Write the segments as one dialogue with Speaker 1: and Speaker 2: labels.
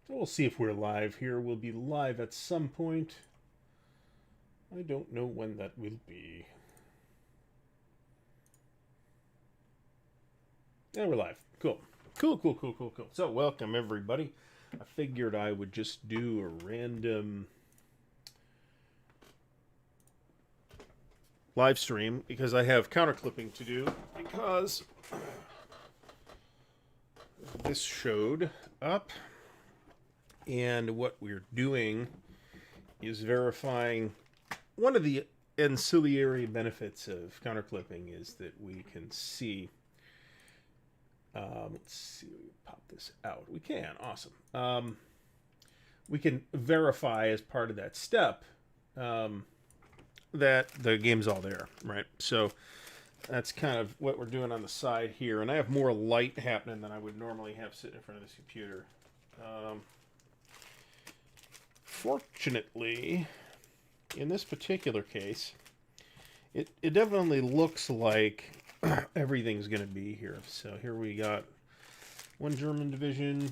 Speaker 1: So we'll see if we're live here. We'll be live at some point. I don't know when that will be. Yeah, we're live. Cool. Cool. So welcome everybody. I figured I would just do a random live stream because I have counter clipping to do because this showed up and what we're doing is verifying one of the ancillary benefits of counter clipping is that we can see let's see, pop this out. We can, awesome. We can verify as part of that step that the game's all there, right? So that's kind of what we're doing on the side here. And I have more light happening than I would normally have sitting in front of this computer. Fortunately, in this particular case, it definitely looks like everything's going to be here. So here we got one German division.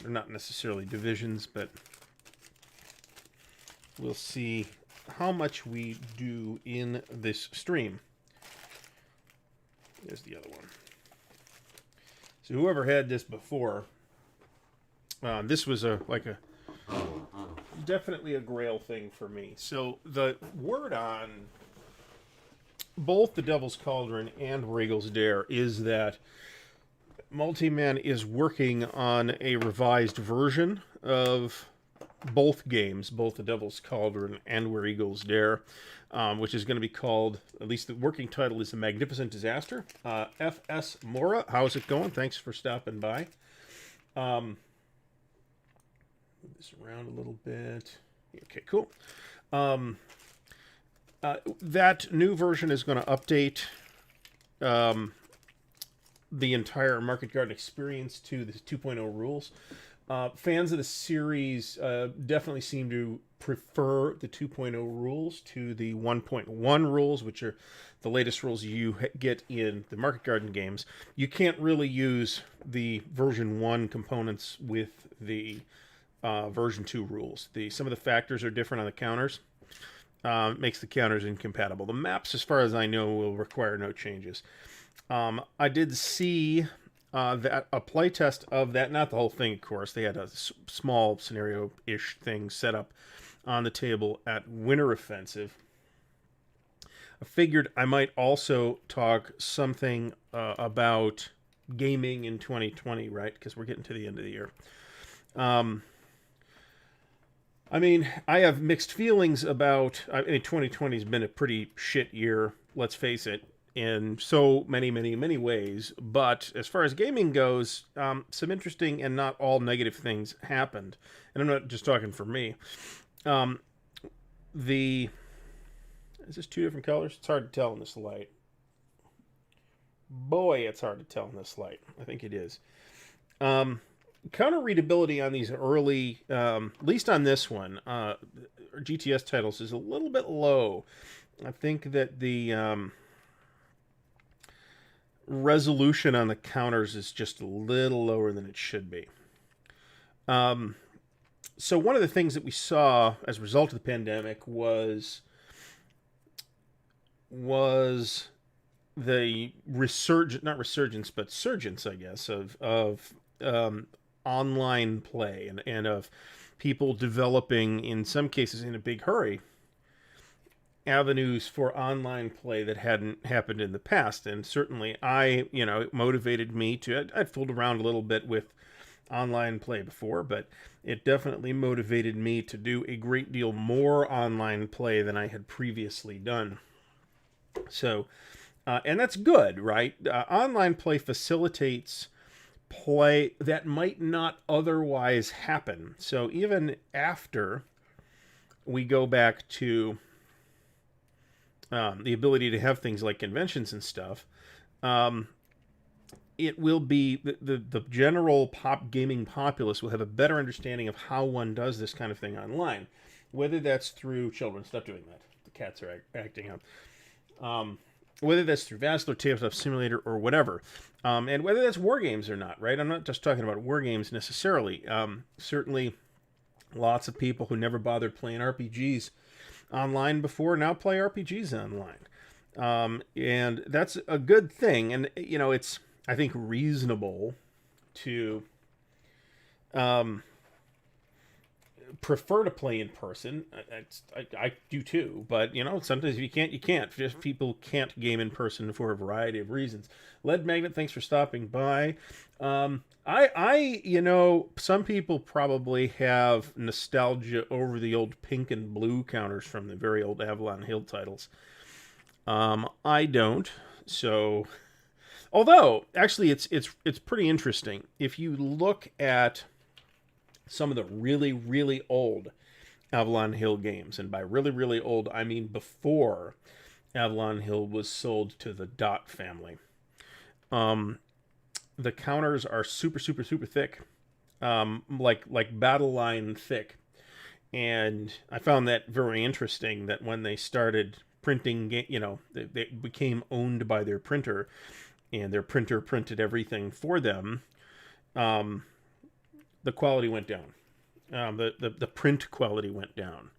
Speaker 1: They're not necessarily divisions, but we'll see how much we do in this stream. There's the other one. So whoever had this before, this was definitely a grail thing for me. So the word on both the Devil's Cauldron and Regal's Dare is that Multiman is working on a revised version of both games, both the Devil's Cauldron and Where Eagles Dare, which is going to be called, at least the working title is The Magnificent Disaster. F.S. Mora, how's it going? Thanks for stopping by. Move this around a little bit. Okay, cool. That new version is going to update the entire Market Garden experience to the 2.0 rules. Fans of the series definitely seem to prefer the 2.0 rules to the 1.1 rules, which are the latest rules you get in the Market Garden games. You can't really use the version 1 components with the version 2 rules. Some of the factors are different on the counters. Makes the counters incompatible. The maps, as far as I know, will require no changes. I did see that a playtest of that, not the whole thing, of course. They had a small scenario-ish thing set up on the table at Winter Offensive. I figured I might also talk something about gaming in 2020, right? Because we're getting to the end of the year. I mean, I have mixed feelings about. 2020 has been a pretty shit year. Let's face it, in so many ways. But as far as gaming goes, some interesting and not all negative things happened. And I'm not just talking for me. Is this two different colors? It's hard to tell in this light. Boy, it's hard to tell in this light. I think it is. Counter readability on these early, at least on this one, GTS titles is a little bit low. I think that the resolution on the counters is just a little lower than it should be. So one of the things that we saw as a result of the pandemic was the surgence, I guess, of online play and of people developing, in some cases in a big hurry, avenues for online play that hadn't happened in the past. And certainly it motivated me to, I'd fooled around a little bit with online play before, but it definitely motivated me to do a great deal more online play than I had previously done. So, and that's good, right? Online play facilitates play that might not otherwise happen. So even after we go back to the ability to have things like conventions and stuff, it will be the general gaming populace will have a better understanding of how one does this kind of thing online, whether that's through children. Stop doing that. The cats are acting up. whether that's through Vascular, Tabletop Simulator, or whatever. And whether that's war games or not, right? I'm not just talking about war games necessarily. Certainly, lots of people who never bothered playing RPGs online before now play RPGs online. And that's a good thing. And, you know, it's, I think, reasonable to prefer to play in person. I do too, but you know, sometimes if you can't, you can't. Just people can't game in person for a variety of reasons. Lead Magnet, thanks for stopping by. You know, some people probably have nostalgia over the old pink and blue counters from the very old Avalon Hill titles. I don't. So, although actually, it's pretty interesting if you look at some of the really, really old Avalon Hill games. And by really, really old, I mean before Avalon Hill was sold to the Dot family. The counters are super, super, super thick. Like battle line thick. And I found that very interesting that when they started printing, you know, they became owned by their printer, and their printer printed everything for them. The quality went down. The print quality went down.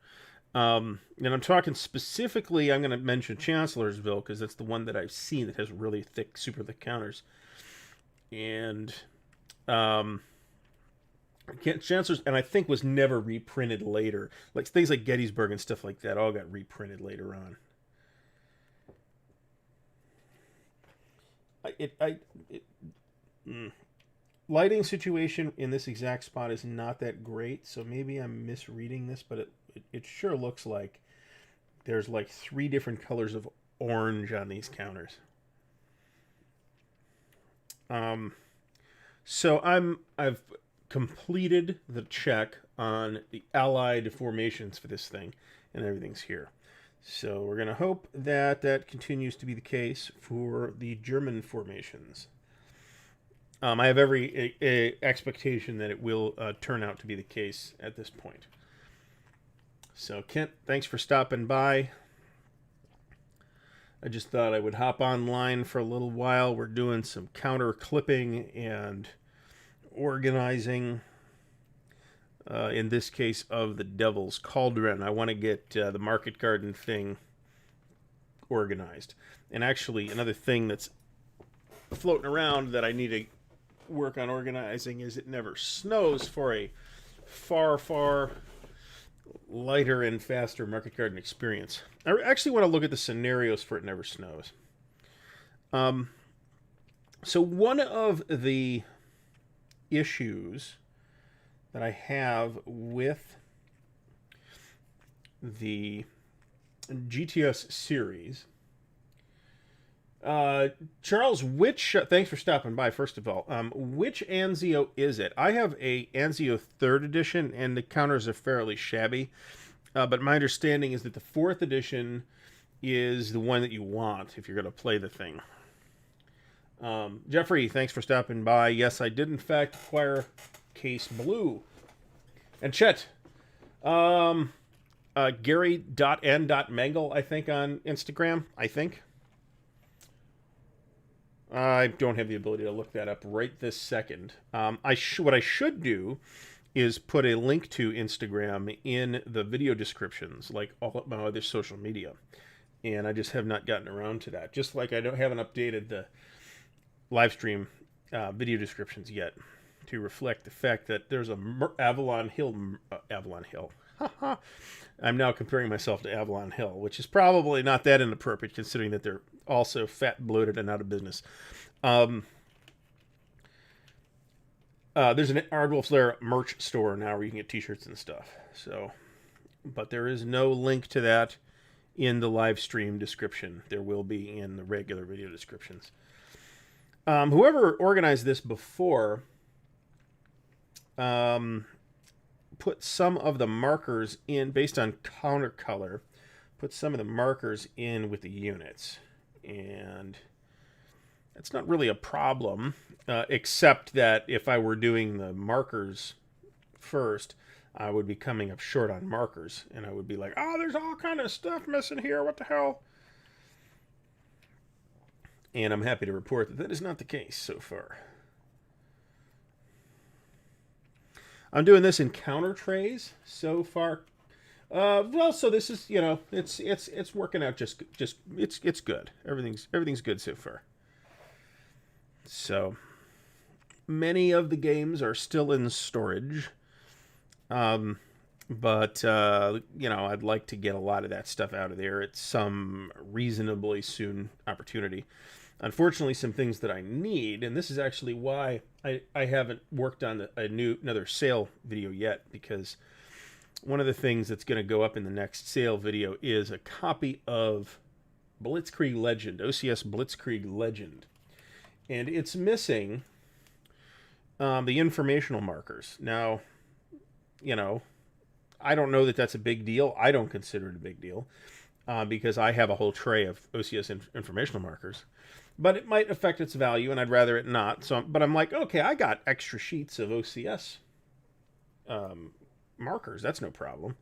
Speaker 1: And I'm talking specifically, I'm going to mention Chancellorsville because that's the one that I've seen that has really thick, super thick counters. And Chancellor's, and I think was never reprinted later. Like things like Gettysburg and stuff like that all got reprinted later on. Lighting situation in this exact spot is not that great, so maybe I'm misreading this, but it sure looks like there's like 3 different colors of orange on these counters. So I've completed the check on the Allied formations for this thing, and everything's here. So we're going to hope that that continues to be the case for the German formations. I have every expectation that it will turn out to be the case at this point. So, Kent, thanks for stopping by. I just thought I would hop online for a little while. We're doing some counter clipping and organizing. In this case, of the Devil's Cauldron. I want to get the Market Garden thing organized. And actually, another thing that's floating around that I need to work on organizing is it never snows for a far, far lighter and faster Market Garden experience. I actually want to look at the scenarios for it never snows. So one of the issues that I have with the GTS series, Charles, thanks for stopping by, first of all. Which Anzio is it? I have a Anzio 3rd edition, and the counters are fairly shabby. But my understanding is that the 4th edition is the one that you want if you're going to play the thing. Jeffrey, thanks for stopping by. Yes, I did in fact acquire Case Blue. And Chet, Gary.n.mangle, I think, on Instagram, I think. I don't have the ability to look that up right this second. What I should do is put a link to Instagram in the video descriptions, like all of my other social media. And I just have not gotten around to that. Just like I haven't updated the live stream video descriptions yet to reflect the fact that there's a Avalon Hill. I'm now comparing myself to Avalon Hill, which is probably not that inappropriate considering that they're also fat, bloated, and out of business. There's an Ardwulf's Lair merch store now where you can get t-shirts and stuff. So, but there is no link to that in the live stream description. There will be in the regular video descriptions. Whoever organized this before put some of the markers in based on counter color. Put some of the markers in with the units, and it's not really a problem, except that if I were doing the markers first, I would be coming up short on markers, and I would be like, oh, there's all kind of stuff missing here, what the hell? And I'm happy to report that that is not the case so far. I'm doing this in counter trays so far. Well, so this is, you know, it's working out just it's good. Everything's good so far. So many of the games are still in storage. But you know, I'd like to get a lot of that stuff out of there at some reasonably soon opportunity. Unfortunately, some things that I need, and this is actually why I haven't worked on another sale video yet, because one of the things that's going to go up in the next sale video is a copy of Blitzkrieg Legend, OCS Blitzkrieg Legend. And it's missing the informational markers. Now, you know, I don't know that that's a big deal. I don't consider it a big deal because I have a whole tray of OCS informational markers. But it might affect its value, and I'd rather it not. So, but I'm like, okay, I got extra sheets of OCS markers. That's no problem.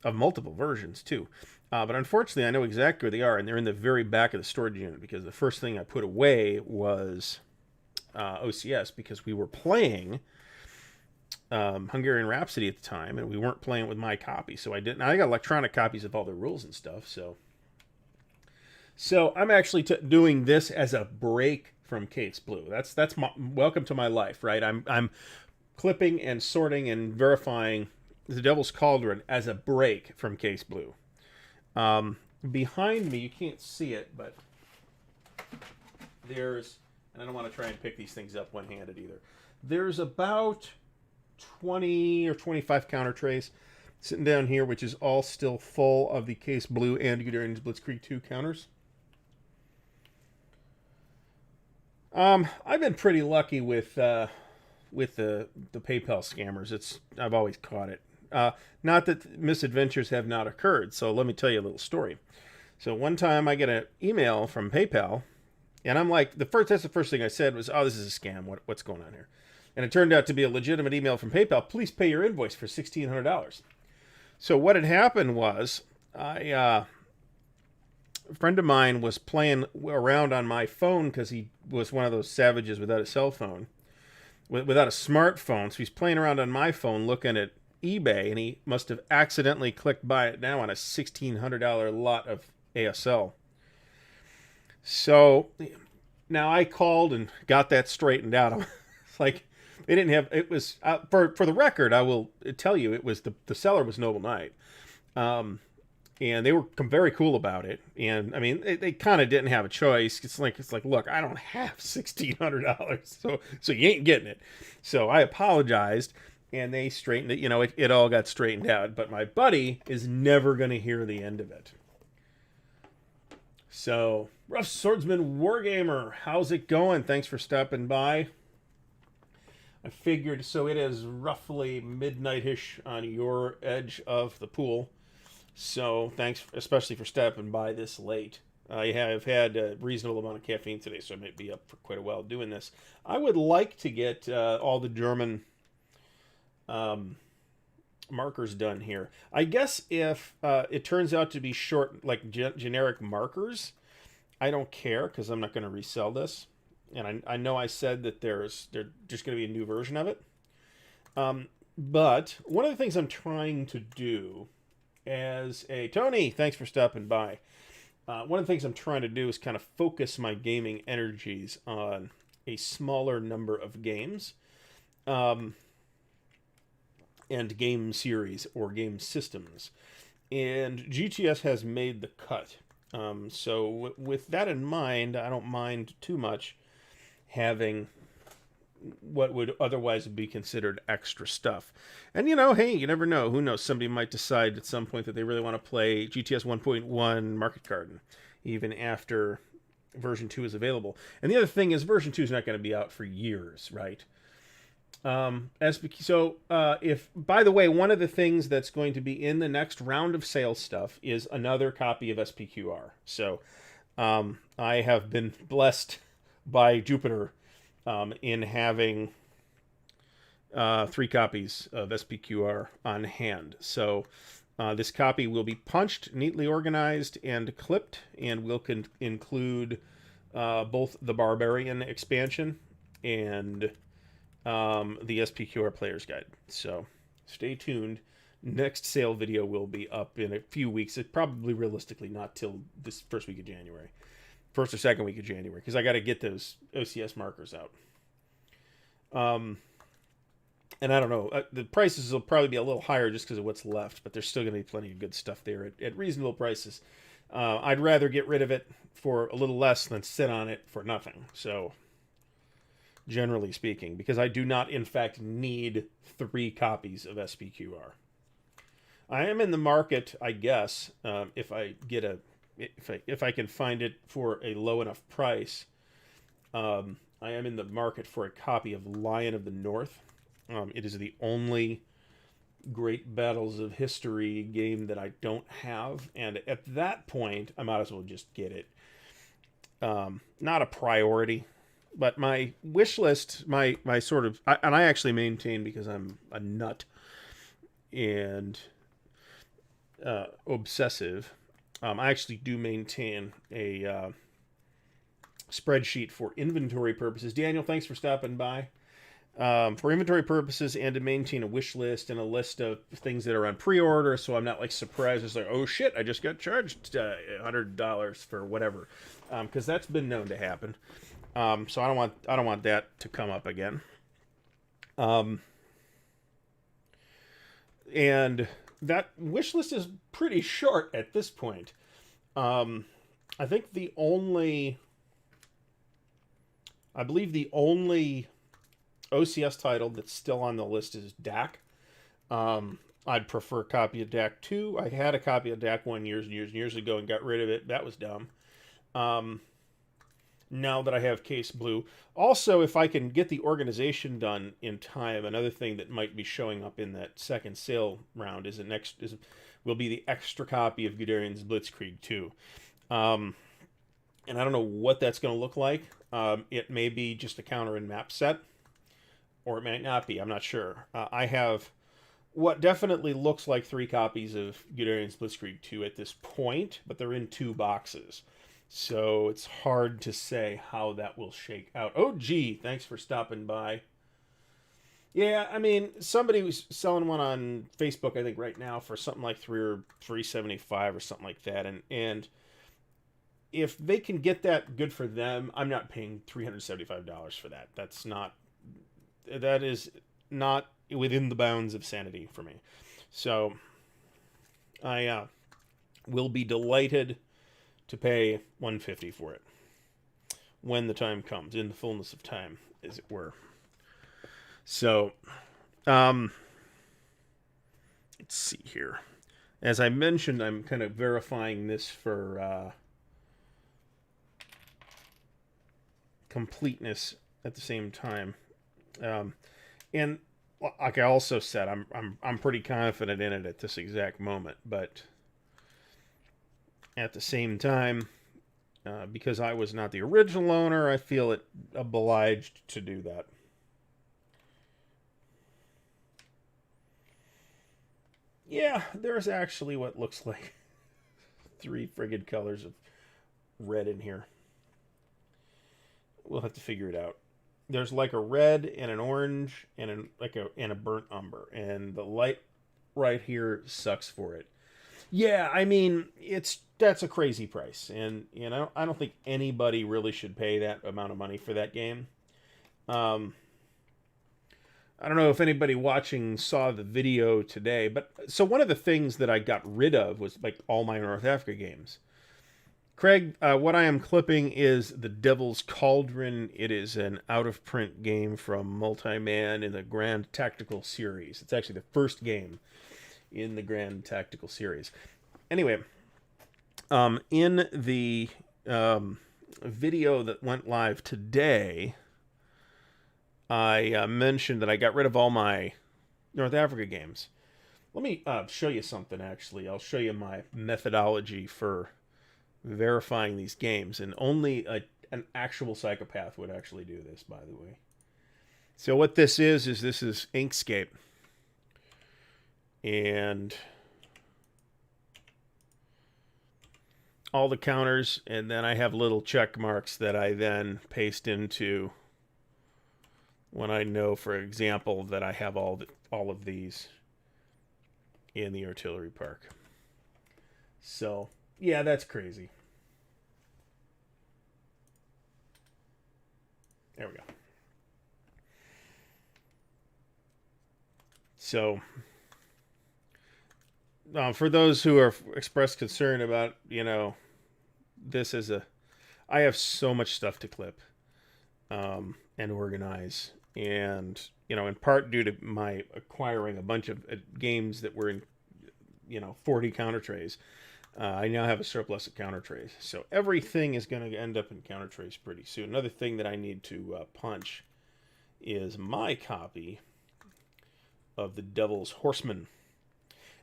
Speaker 1: Of multiple versions, too. But unfortunately, I know exactly where they are, and they're in the very back of the storage unit, because the first thing I put away was OCS, because we were playing Hungarian Rhapsody at the time, and we weren't playing with my copy, so I didn't. I got electronic copies of all the rules and stuff, so I'm actually doing this as a break from Case Blue. That's my welcome to my life, right? I'm clipping and sorting and verifying the Devil's Cauldron as a break from Case Blue. Behind me, you can't see it, but there's, and I don't want to try and pick these things up one-handed either. There's about 20 or 25 counter trays sitting down here, which is all still full of the Case Blue and Guderian's Blitzkrieg 2 counters. I've been pretty lucky with the PayPal scammers. I've always caught it. Not that misadventures have not occurred. So let me tell you a little story. So one time I get an email from PayPal, and I'm like, that's the first thing I said was, "Oh, this is a scam. What's going on here?" And it turned out to be a legitimate email from PayPal. Please pay your invoice for $1,600. So what had happened was, a friend of mine was playing around on my phone because he was one of those savages without a cell phone, without a smartphone. So he's playing around on my phone looking at eBay, and he must have accidentally clicked buy it now on a $1,600 lot of ASL. So now I called and got that straightened out. It's like, they didn't have, it was, for the record, I will tell you, it was the seller was Noble Knight. And they were very cool about it. And I mean, they kind of didn't have a choice. It's like, look, I don't have $1,600, so you ain't getting it. So I apologized, and they straightened it. You know, it all got straightened out. But my buddy is never going to hear the end of it. So, Rough Swordsman Wargamer, how's it going? Thanks for stopping by. I figured, so it is roughly midnight-ish on your edge of the pool. So thanks, especially for stopping by this late. I have had a reasonable amount of caffeine today, so I might be up for quite a while doing this. I would like to get all the German markers done here. I guess if it turns out to be short, like generic markers, I don't care, because I'm not going to resell this. And I know I said that there's just going to be a new version of it. But one of the things I'm trying to do as a... Tony, thanks for stopping by. One of the things I'm trying to do is kind of focus my gaming energies on a smaller number of games. And game series or game systems. And GTS has made the cut. So with that in mind, I don't mind too much having what would otherwise be considered extra stuff. And, you know, hey, you never know. Who knows? Somebody might decide at some point that they really want to play GTS 1.1 Market Garden, even after version 2 is available. And the other thing is version 2 is not going to be out for years, right? If, by the way, one of the things that's going to be in the next round of sales stuff is another copy of SPQR. So I have been blessed by Jupiter in having 3 copies of SPQR on hand. So this copy will be punched, neatly organized, and clipped, and will include both the Barbarian expansion and the SPQR Player's Guide. So stay tuned. Next sale video will be up in a few weeks. It probably realistically not till this first week of January. First or second week of January, because I got to get those OCS markers out. And I don't know, the prices will probably be a little higher just because of what's left, but there's still going to be plenty of good stuff there at reasonable prices. I'd rather get rid of it for a little less than sit on it for nothing. So, generally speaking, because I do not, in fact, need 3 copies of SPQR. I am in the market, I guess, if I get if I can find it for a low enough price. I am in the market for a copy of Lion of the North. It is the only Great Battles of History game that I don't have, and at that point, I might as well just get it. Not a priority, but my wish list, my sort of, and I actually maintain, because I'm a nut and obsessive, I actually do maintain a spreadsheet for inventory purposes. Daniel, thanks for stopping by. For inventory purposes and to maintain a wish list and a list of things that are on pre-order, so I'm not like surprised. It's like, oh shit, I just got charged $100 for whatever, because that's been known to happen. So I don't want that to come up again. And that wish list is pretty short at this point. I think I believe the only OCS title that's still on the list is DAC. I'd prefer a copy of DAC 2. I had a copy of DAC 1 years and years ago and got rid of it. That was dumb. Now that I have Case Blue. Also, if I can get the organization done in time, another thing that might be showing up in that second sale round will be the extra copy of Guderian's Blitzkrieg 2. And I don't know what that's going to look like. It may be just a counter and map set, or it might not be. I'm not sure. I have what definitely looks like 3 copies of Guderian's Blitzkrieg 2 at this point, but they're in 2 boxes. So it's hard to say how that will shake out. Oh, gee, thanks for stopping by. Yeah, I mean, somebody was selling one on Facebook, I think, right now for something like $375 or something like that. And if they can get that, good for them. I'm not paying $375 for that. That is not within the bounds of sanity for me. So I will be delighted to pay $150 for it when the time comes, in the fullness of time, as it were. So, let's see here. As I mentioned, I'm kind of verifying this for completeness at the same time. And like I also said, I'm pretty confident in it at this exact moment, but at the same time, because I was not the original owner, I feel it obliged to do that. Yeah, there's actually what looks like 3 friggin' colors of red in here. We'll have to figure it out. There's like a red and an orange and a burnt umber, and the light right here sucks for it. Yeah, I mean, that's a crazy price, and I don't think anybody really should pay that amount of money for that game. I don't know if anybody watching saw the video today, but so one of the things that I got rid of was like all my North Africa games. Craig, what I am clipping is the Devil's Cauldron. It is an out-of-print game from Multiman in the Grand Tactical series. It's actually the first game in the Grand Tactical series. Anyway, in the video that went live today, I mentioned that I got rid of all my North Africa games. Let me show you something, actually. I'll show you my methodology for verifying these games, and only an actual psychopath would actually do this, by the way. So what this is Inkscape. And all the counters, and then I have little check marks that I then paste into when I know, for example, that I have all of these in the artillery park. So, yeah, that's crazy. There we go. So, for those who are expressed concern about, this is I have so much stuff to clip and organize. And, in part due to my acquiring a bunch of games that were in, 40 counter trays, I now have a surplus of counter trays. So everything is going to end up in counter trays pretty soon. Another thing that I need to punch is my copy of the Devil's Horseman.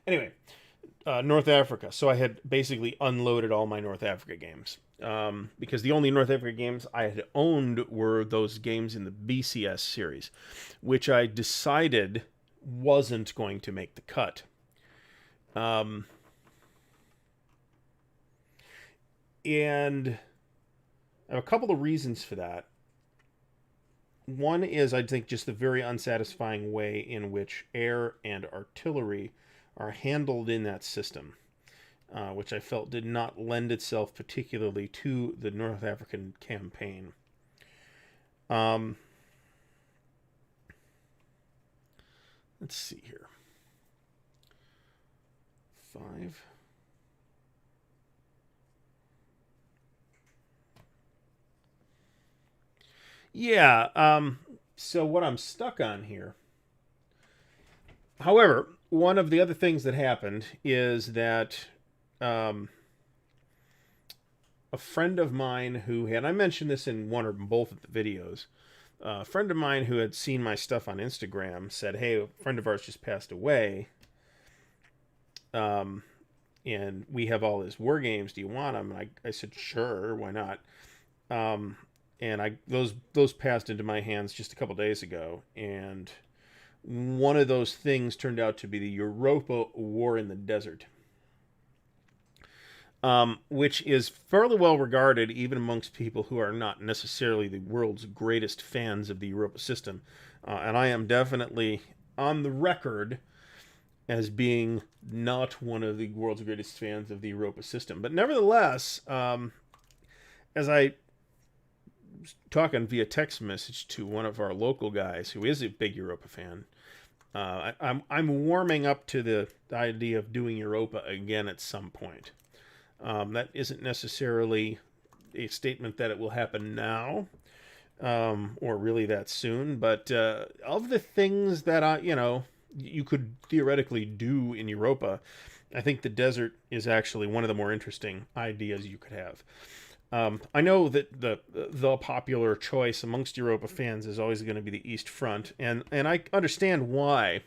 Speaker 1: Anyway, North Africa. So I had basically unloaded all my North Africa games. Because the only North Africa games I had owned were those games in the BCS series, which I decided wasn't going to make the cut. And I have a couple of reasons for that. One is, I think, just the very unsatisfying way in which air and artillery are handled in that system, which I felt did not lend itself particularly to the North African campaign. Let's see here. 5. Yeah, so what I'm stuck on here. However, one of the other things that happened is that a friend of mine who had, I mentioned this in one or both of the videos, a friend of mine who had seen my stuff on Instagram said, hey, a friend of ours just passed away, and we have all his war games. Do you want them? And I said, sure, why not? And those passed into my hands just a couple days ago, and one of those things turned out to be the Europa War in the Desert, which is fairly well regarded even amongst people who are not necessarily the world's greatest fans of the Europa system. And I am definitely on the record as being not one of the world's greatest fans of the Europa system. But nevertheless, as I talking via text message to one of our local guys who is a big Europa fan, I'm warming up to the idea of doing Europa again at some point. That isn't necessarily a statement that it will happen now, or really that soon, but of the things that you could theoretically do in Europa, I think the desert is actually one of the more interesting ideas you could have. I know that the popular choice amongst Europa fans is always going to be the East Front, and I understand why.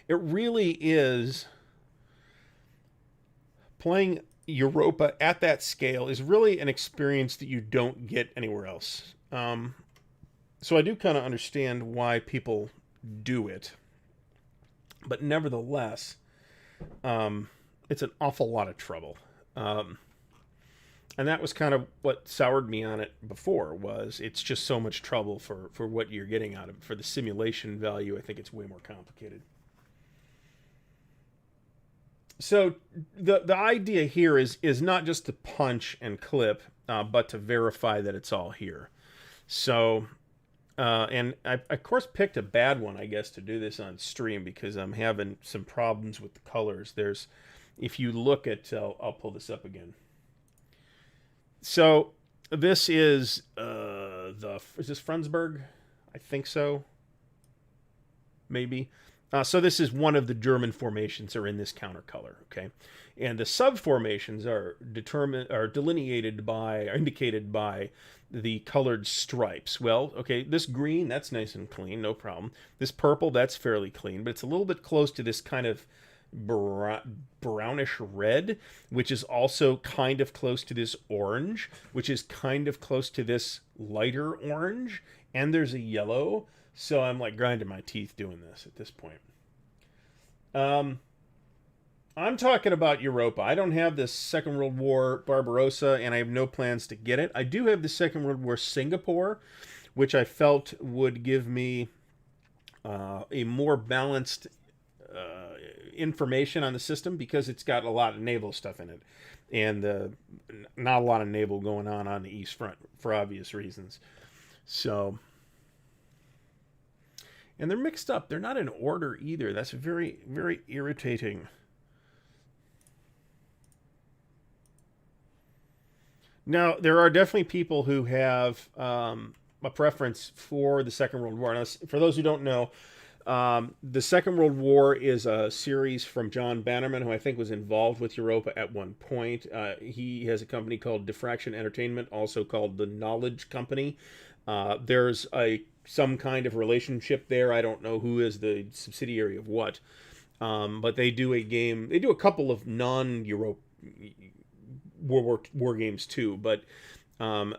Speaker 1: It really is, playing Europa at that scale is really an experience that you don't get anywhere else. So I do kind of understand why people do it, but nevertheless, it's an awful lot of trouble. And that was kind of what soured me on it before, was it's just so much trouble for what you're getting out of it. For the simulation value, I think it's way more complicated. So the idea here is not just to punch and clip, but to verify that it's all here. So, and I, of course, picked a bad one, I guess, to do this on stream because I'm having some problems with the colors. If you look at, I'll pull this up again. So this is is this Frundsberg? I think so. Maybe. So this is one of the German formations are in this counter color, okay? And the sub formations are delineated by, are indicated by the colored stripes. Well, okay, this green, that's nice and clean, no problem. This purple, that's fairly clean, but it's a little bit close to this kind of brownish red, which is also kind of close to this orange, which is kind of close to this lighter orange, and there's a yellow. So I'm like grinding my teeth doing this at this point. I'm talking about Europa. I don't have the Second World War Barbarossa, and I have no plans to get it. I do have the Second World War Singapore, which I felt would give me a more balanced information on the system because it's got a lot of naval stuff in it, and not a lot of naval going on the East Front for obvious reasons. So, and they're mixed up. They're not in order either. That's very, very irritating. Now, there are definitely people who have a preference for the Second World War. Now, for those who don't know, the Second World War is a series from John Bannerman, who I think was involved with Europa at one point. He has a company called Diffraction Entertainment, also called the Knowledge Company. There's some kind of relationship there. I don't know who is the subsidiary of what, but they do a game. They do a couple of non-Europe war games too, but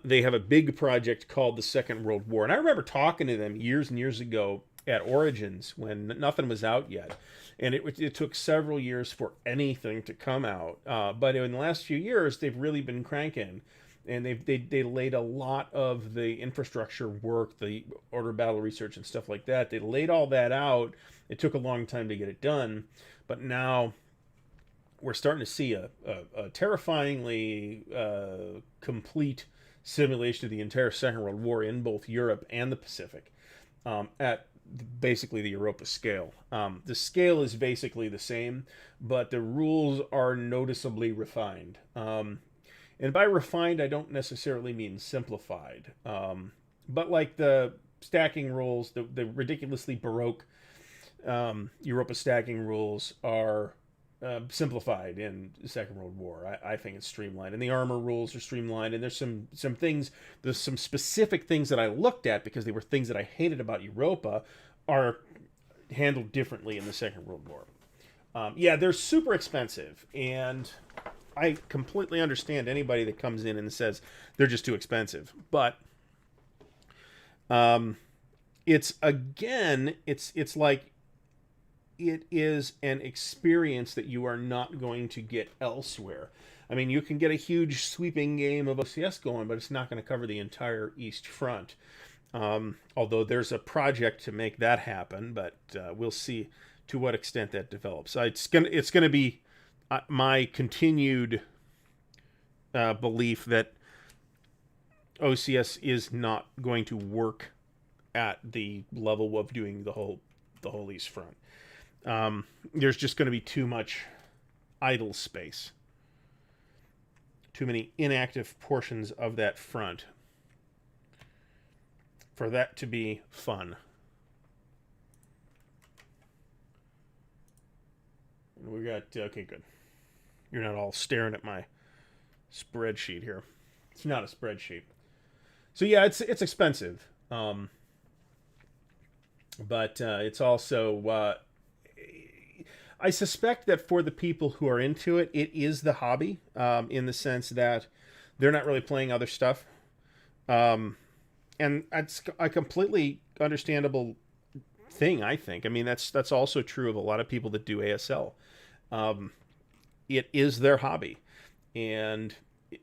Speaker 1: they have a big project called the Second World War. And I remember talking to them years and years ago at Origins when nothing was out yet. And it took several years for anything to come out. But in the last few years, they've really been cranking. And they laid a lot of the infrastructure work, the order battle research and stuff like that. They laid all that out. It took a long time to get it done. But now we're starting to see a terrifyingly complete simulation of the entire Second World War in both Europe and the Pacific at basically the Europa scale. The scale is basically the same, but the rules are noticeably refined. And by refined, I don't necessarily mean simplified. But like the stacking rules, the ridiculously Baroque Europa stacking rules are simplified in the Second World War. I think it's streamlined, and the armor rules are streamlined. And there's some things, there's some specific things that I looked at because they were things that I hated about Europa, are handled differently in the Second World War. Yeah, they're super expensive, and I completely understand anybody that comes in and says they're just too expensive. But it's like it is an experience that you are not going to get elsewhere. I mean, you can get a huge sweeping game of OCS going, but it's not going to cover the entire East Front. Although there's a project to make that happen, but we'll see to what extent that develops. It's gonna be my continued belief that OCS is not going to work at the level of doing the whole East Front. There's just going to be too much idle space, too many inactive portions of that front for that to be fun. And we got okay, good. You're not all staring at my spreadsheet here. It's not a spreadsheet. So yeah, it's expensive, but it's also. I suspect that for the people who are into it, it is the hobby, in the sense that they're not really playing other stuff, and that's a completely understandable thing. I think. I mean, that's also true of a lot of people that do ASL. It is their hobby, and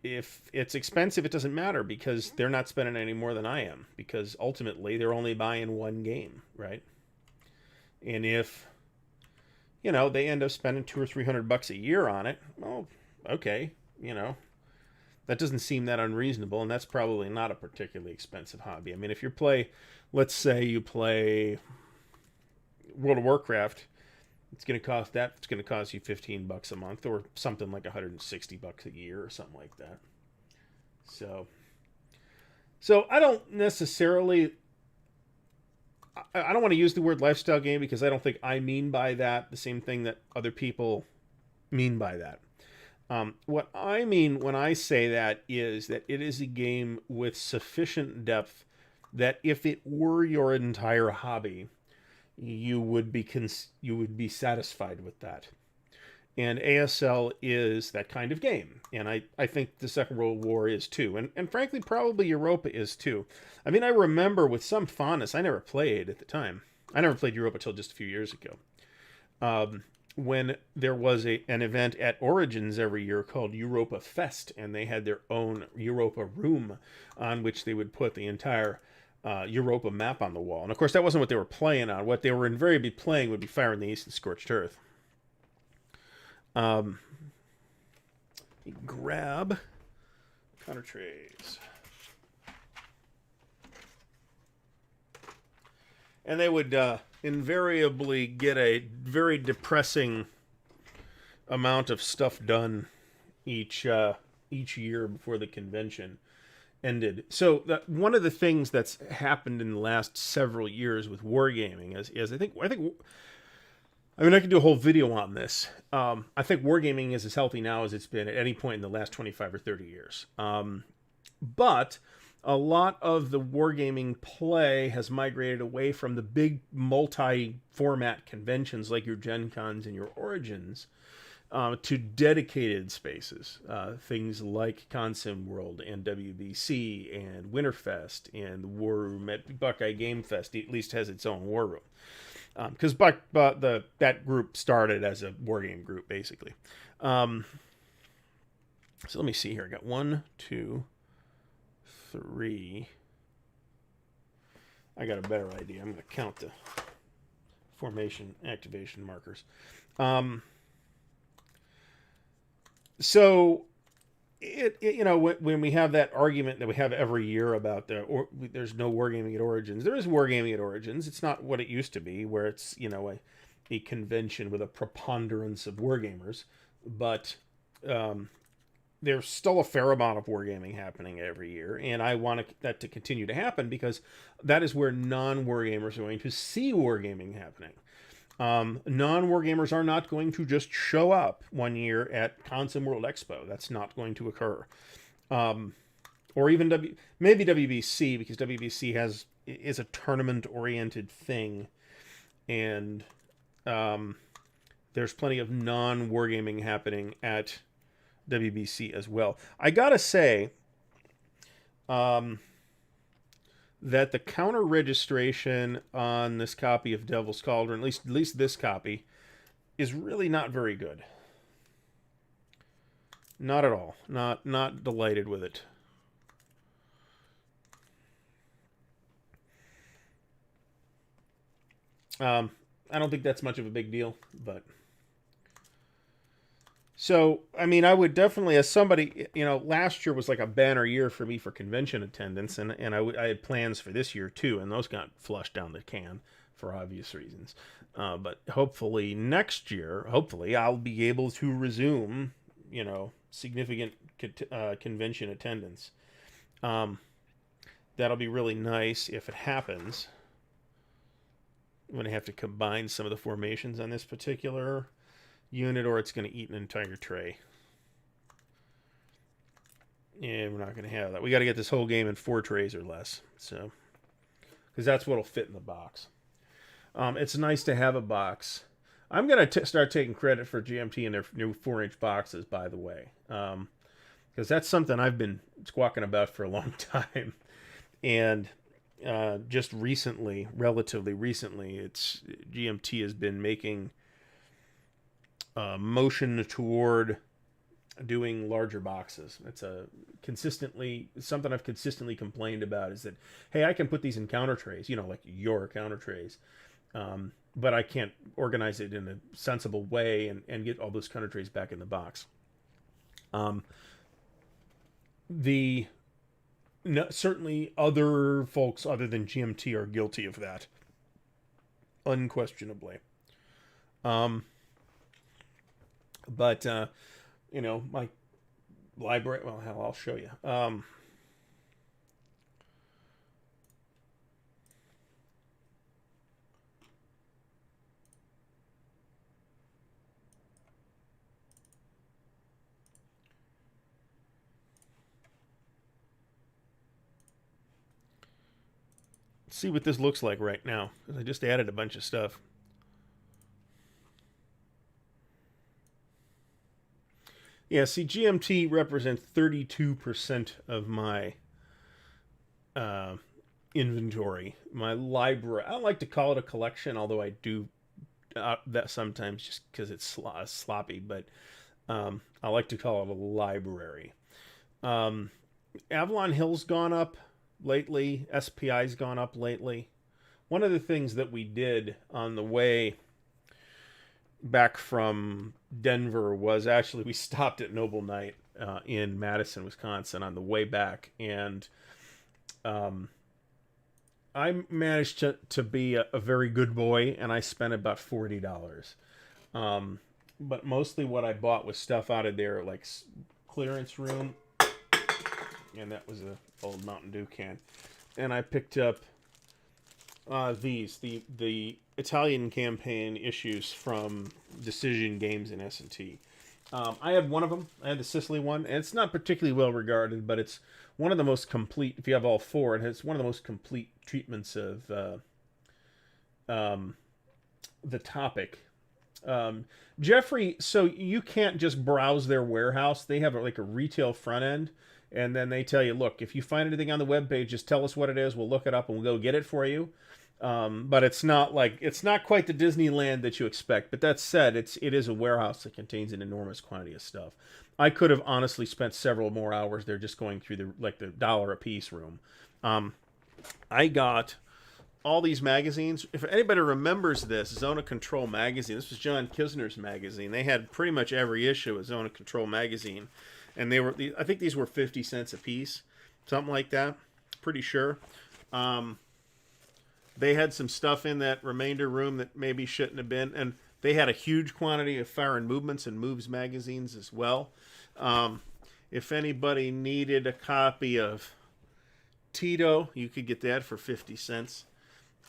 Speaker 1: if it's expensive, it doesn't matter because they're not spending any more than I am, because ultimately they're only buying one game, right? And if they end up spending $200 or $300 a year on it, well, okay, that doesn't seem that unreasonable, and that's probably not a particularly expensive hobby. I mean, if let's say you play World of Warcraft, it's going to cost you $15 a month, or something like $160 a year, or something like that. So I don't necessarily. I don't want to use the word lifestyle game because I don't think I mean by that the same thing that other people mean by that. What I mean when I say that is that it is a game with sufficient depth that if it were your entire hobby, you would be satisfied with that. And ASL is that kind of game. And I think the Second World War is too. And frankly, probably Europa is too. I mean, I remember with some fondness, I never played at the time. I never played Europa until just a few years ago. when there was an event at Origins every year called Europa Fest, and they had their own Europa room on which they would put the entire Europa map on the wall. And of course, that wasn't what they were playing on. What they were invariably playing would be Fire in the East and Scorched Earth. Grab counter trays. And they would invariably get a very depressing amount of stuff done each year before the convention ended. So one of the things that's happened in the last several years with wargaming is I mean, I could do a whole video on this. I think wargaming is as healthy now as it's been at any point in the last 25 or 30 years. But a lot of the wargaming play has migrated away from the big multi-format conventions like your Gen Cons and your Origins to dedicated spaces. Things like Consim World and WBC and Winterfest and the War Room at Buckeye Game Fest at least has its own war room. Because that group started as a wargame group, basically. So let me see here. I got 1, 2, 3. I got a better idea. I'm going to count the formation activation markers. So when we have that argument that we have every year about there's no wargaming at Origins, there is wargaming at Origins. It's not what it used to be, where it's a convention with a preponderance of wargamers, but there's still a fair amount of wargaming happening every year, and I want that to continue to happen because that is where non-wargamers are going to see wargaming happening. Non-wargamers are not going to just show up one year at Consim World Expo. That's not going to occur. Or even maybe WBC, because WBC is a tournament-oriented thing, and there's plenty of non-wargaming happening at WBC as well. I gotta say that the counter registration on this copy of Devil's Cauldron, at least this copy, is really not very good. Not at all. Not delighted with it. I don't think that's much of a big deal, but so, I mean, I would definitely, as somebody, last year was like a banner year for me for convention attendance, and I had plans for this year too, and those got flushed down the can for obvious reasons. But hopefully next year, I'll be able to resume, significant convention attendance. That'll be really nice if it happens. I'm going to have to combine some of the formations on this particular unit, or it's going to eat an entire tray. Yeah, we're not going to have that. We got to get this whole game in 4 trays or less, so because that's what'll fit in the box. It's nice to have a box. I'm going to start taking credit for GMT and their new 4-inch boxes, by the way, because that's something I've been squawking about for a long time, and just recently, relatively recently, GMT has been making motion toward doing larger boxes. It's something I've consistently complained about, is that, hey, I can put these in counter trays, like your counter trays, but I can't organize it in a sensible way and get all those counter trays back in the box. Certainly other folks other than GMT are guilty of that, unquestionably. But my library, well, hell, I'll show you. See what this looks like right now, because I just added a bunch of stuff. Yeah, see, GMT represents 32% of my inventory. My library, I don't like to call it a collection, although I do that sometimes just because it's sloppy, but I like to call it a library. Um, Avalon Hill's gone up lately. SPI's gone up lately. One of the things that we did on the way back from Denver was actually we stopped at Noble Knight in Madison, Wisconsin on the way back, and um, I managed to be a very good boy, and I spent about $40. But mostly what I bought was stuff out of their like clearance room, and that was a old Mountain Dew can. And I picked up the Italian campaign issues from Decision Games and S&T. I had one of them. I had the Sicily one, and it's not particularly well regarded, but it's one of the most complete. If you have all four, it's one of the most complete treatments of the topic. Jeffrey, so you can't just browse their warehouse. They have like a retail front end, and then they tell you, look, if you find anything on the webpage, just tell us what it is. We'll look it up and we'll go get it for you. But it's not quite the Disneyland that you expect. But that said, it is a warehouse that contains an enormous quantity of stuff. I could have honestly spent several more hours there just going through the dollar a piece room. I got all these magazines. If anybody remembers this, Zone of Control magazine. This was John Kisner's magazine. They had pretty much every issue of Zone of Control magazine, and I think these were 50 cents a piece, something like that. Pretty sure. They had some stuff in that remainder room that maybe shouldn't have been, and they had a huge quantity of Fire and Movements and Moves magazines as well. If anybody needed a copy of Tito, you could get that for 50 cents.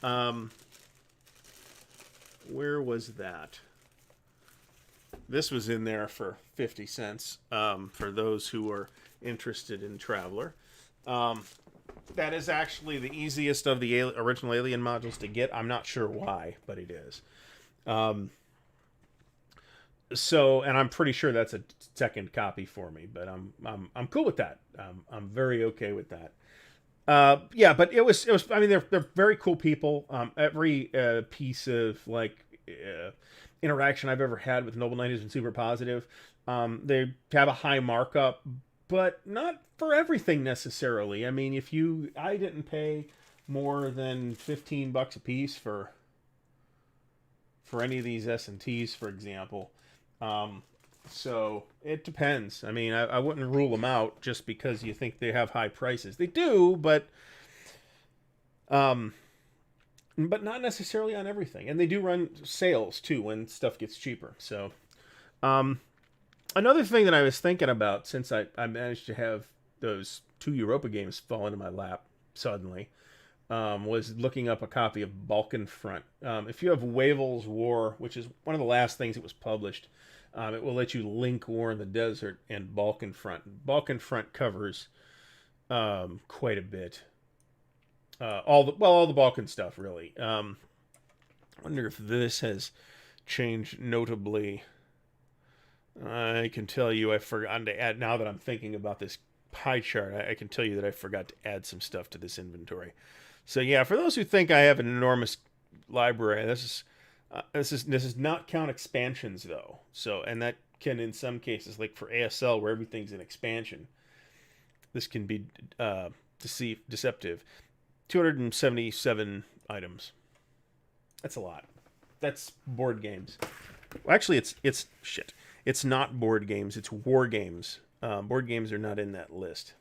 Speaker 1: Where was that? This was in there for 50 cents for those who are interested in Traveler. That is actually the easiest of the original Alien modules to get. I'm not sure why, but it is. And I'm pretty sure that's a second copy for me, but I'm cool with that. I'm very okay with that. But it was. I mean, they're very cool people. Every piece of interaction I've ever had with Noble Knight has been super positive. They have a high markup, but not for everything necessarily. I mean, I didn't pay more than $15 a piece for any of these S&Ts, for example. So it depends. I mean, I wouldn't rule them out just because you think they have high prices. They do, but not necessarily on everything. And they do run sales too when stuff gets cheaper. So, another thing that I was thinking about, since I managed to have those 2 Europa games fall into my lap suddenly, was looking up a copy of Balkan Front. If you have Wavell's War, which is one of the last things that was published, it will let you link War in the Desert and Balkan Front. Balkan Front covers quite a bit. All the Balkan stuff, really. I wonder if this has changed notably. I can tell you I've forgotten to add, now that I'm thinking about this pie chart, I can tell you that I forgot to add some stuff to this inventory. So yeah, for those who think I have an enormous library, this is not count expansions though. So, and that can, in some cases, like for ASL where everything's an expansion, this can be deceptive. 277 items. That's a lot. That's board games. Well, actually, it's shit. It's not board games. It's war games. Board games are not in that list.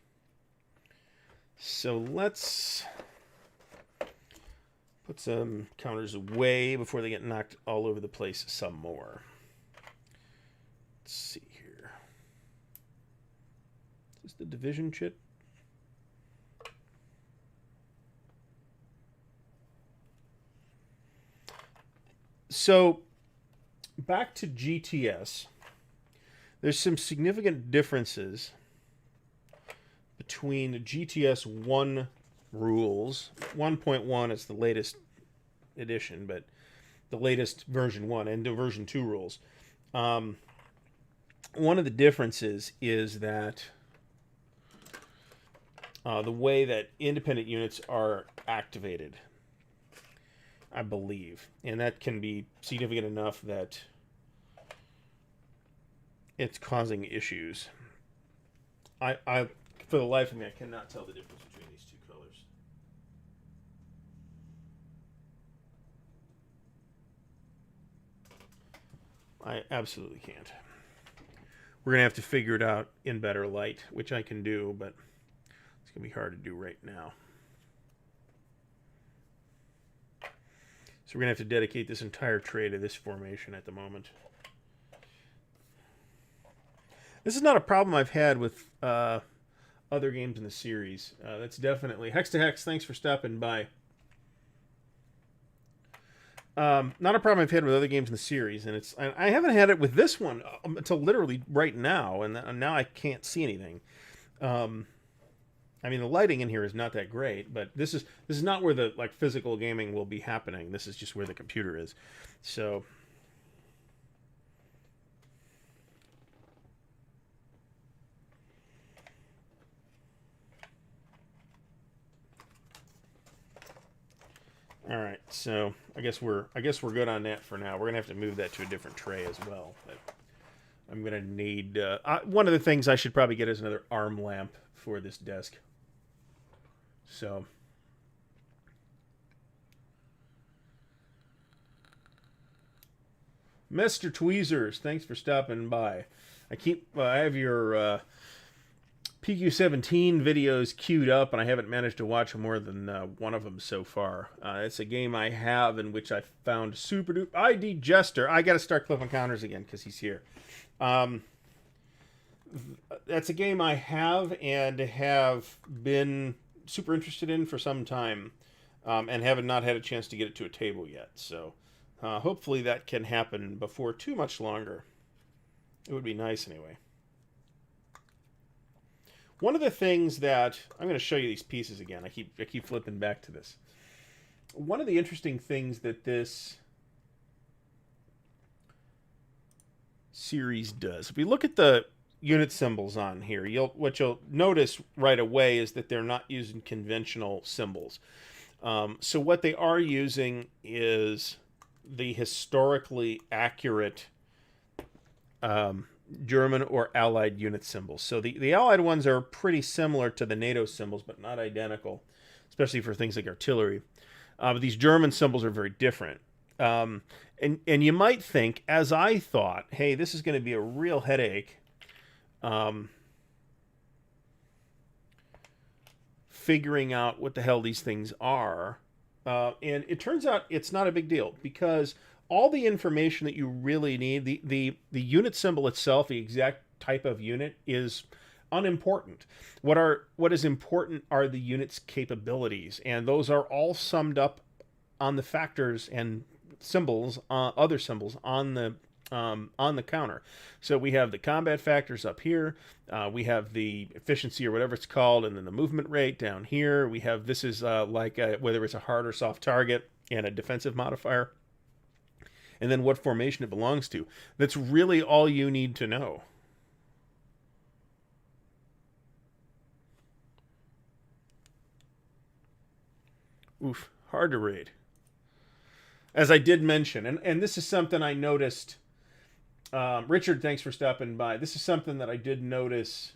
Speaker 1: So let's put some counters away before they get knocked all over the place some more. Let's see here. Is this the division chit? So, back to GTS. There's some significant differences between GTS 1 rules. 1.1 is the latest edition, but the latest version 1 and the version 2 rules. One of the differences is that the way that independent units are activated. I believe. And that can be significant enough that it's causing issues. I for the life of me, I cannot tell the difference between these two colors. I absolutely can't. We're going to have to figure it out in better light, which I can do, but it's going to be hard to do right now. So we're going to have to dedicate this entire tray to this formation at the moment. This is not a problem I've had with other games in the series. That's definitely... Hex to Hex, thanks for stopping by. Not a problem I've had with other games in the series, and I haven't had it with this one until literally right now, and now I can't see anything. I mean, the lighting in here is not that great, but this is not where the physical gaming will be happening. This is just where the computer is. So, all right. So I guess we're good on that for now. We're gonna have to move that to a different tray as well. But I'm gonna need one of the things I should probably get is another arm lamp for this desk. So, Mr. Tweezers, thanks for stopping by. I have your PQ-17 videos queued up, and I haven't managed to watch more than one of them so far. It's a game I have in which I found super duper ID Jester. I got to start Cliff Encounters again because he's here. That's a game I have and have been super interested in for some time, and have not had a chance to get it to a table yet. So hopefully that can happen before too much longer. It would be nice anyway. One of the things that I'm going to show you these pieces again. I keep flipping back to this. One of the interesting things that this series does, if we look at the unit symbols on here, what you'll notice right away is that they're not using conventional symbols. So what they are using is the historically accurate German or Allied unit symbols. So the Allied ones are pretty similar to the NATO symbols, but not identical, especially for things like artillery. But these German symbols are very different. And you might think, as I thought, hey, this is going to be a real headache. Figuring out what the hell these things are. And it turns out it's not a big deal, because all the information that you really need, the unit symbol itself, the exact type of unit, is unimportant. What is important are the unit's capabilities, and those are all summed up on the factors and symbols, other symbols on the counter. So we have the combat factors up here, we have the efficiency or whatever it's called, and then the movement rate down here. We have, this is whether it's a hard or soft target, and a defensive modifier, and then what formation it belongs to. That's really all you need to know. Oof, hard to read. As I did mention, and this is something I noticed. Richard, thanks for stopping by. This is something that I did notice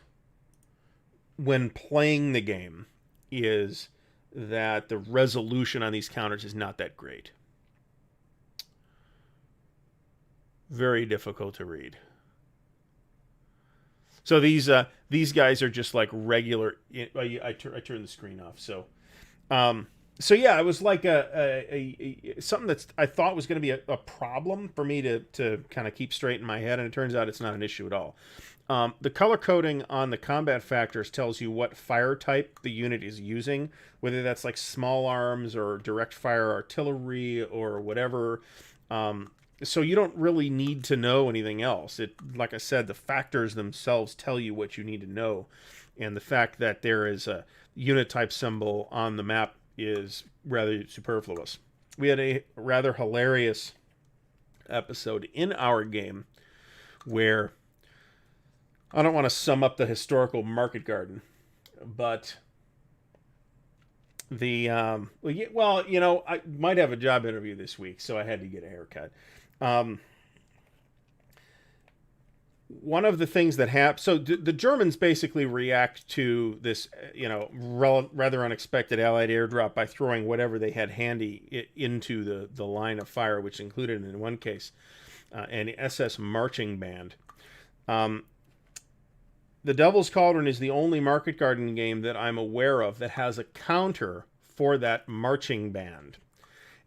Speaker 1: when playing the game, is that the resolution on these counters is not that great. Very difficult to read. So these guys are just like regular. I turned the screen off. So yeah, it was like something that I thought was going to be a problem for me to kind of keep straight in my head, and it turns out it's not an issue at all. The color coding on the combat factors tells you what fire type the unit is using, whether that's like small arms or direct fire artillery or whatever. So you don't really need to know anything else. Like I said, the factors themselves tell you what you need to know, and the fact that there is a unit type symbol on the map is rather superfluous. We had a rather hilarious episode in our game where, I don't want to sum up the historical market garden, but Well, you know, I might have a job interview this week, so I had to get a haircut. Um, One of the things that happens, so the Germans basically react to this, you know, rather unexpected Allied airdrop by throwing whatever they had handy into the line of fire, which included, in one case, an SS marching band. Um, the Devil's Cauldron is the only Market Garden game that I'm aware of that has a counter for that marching band.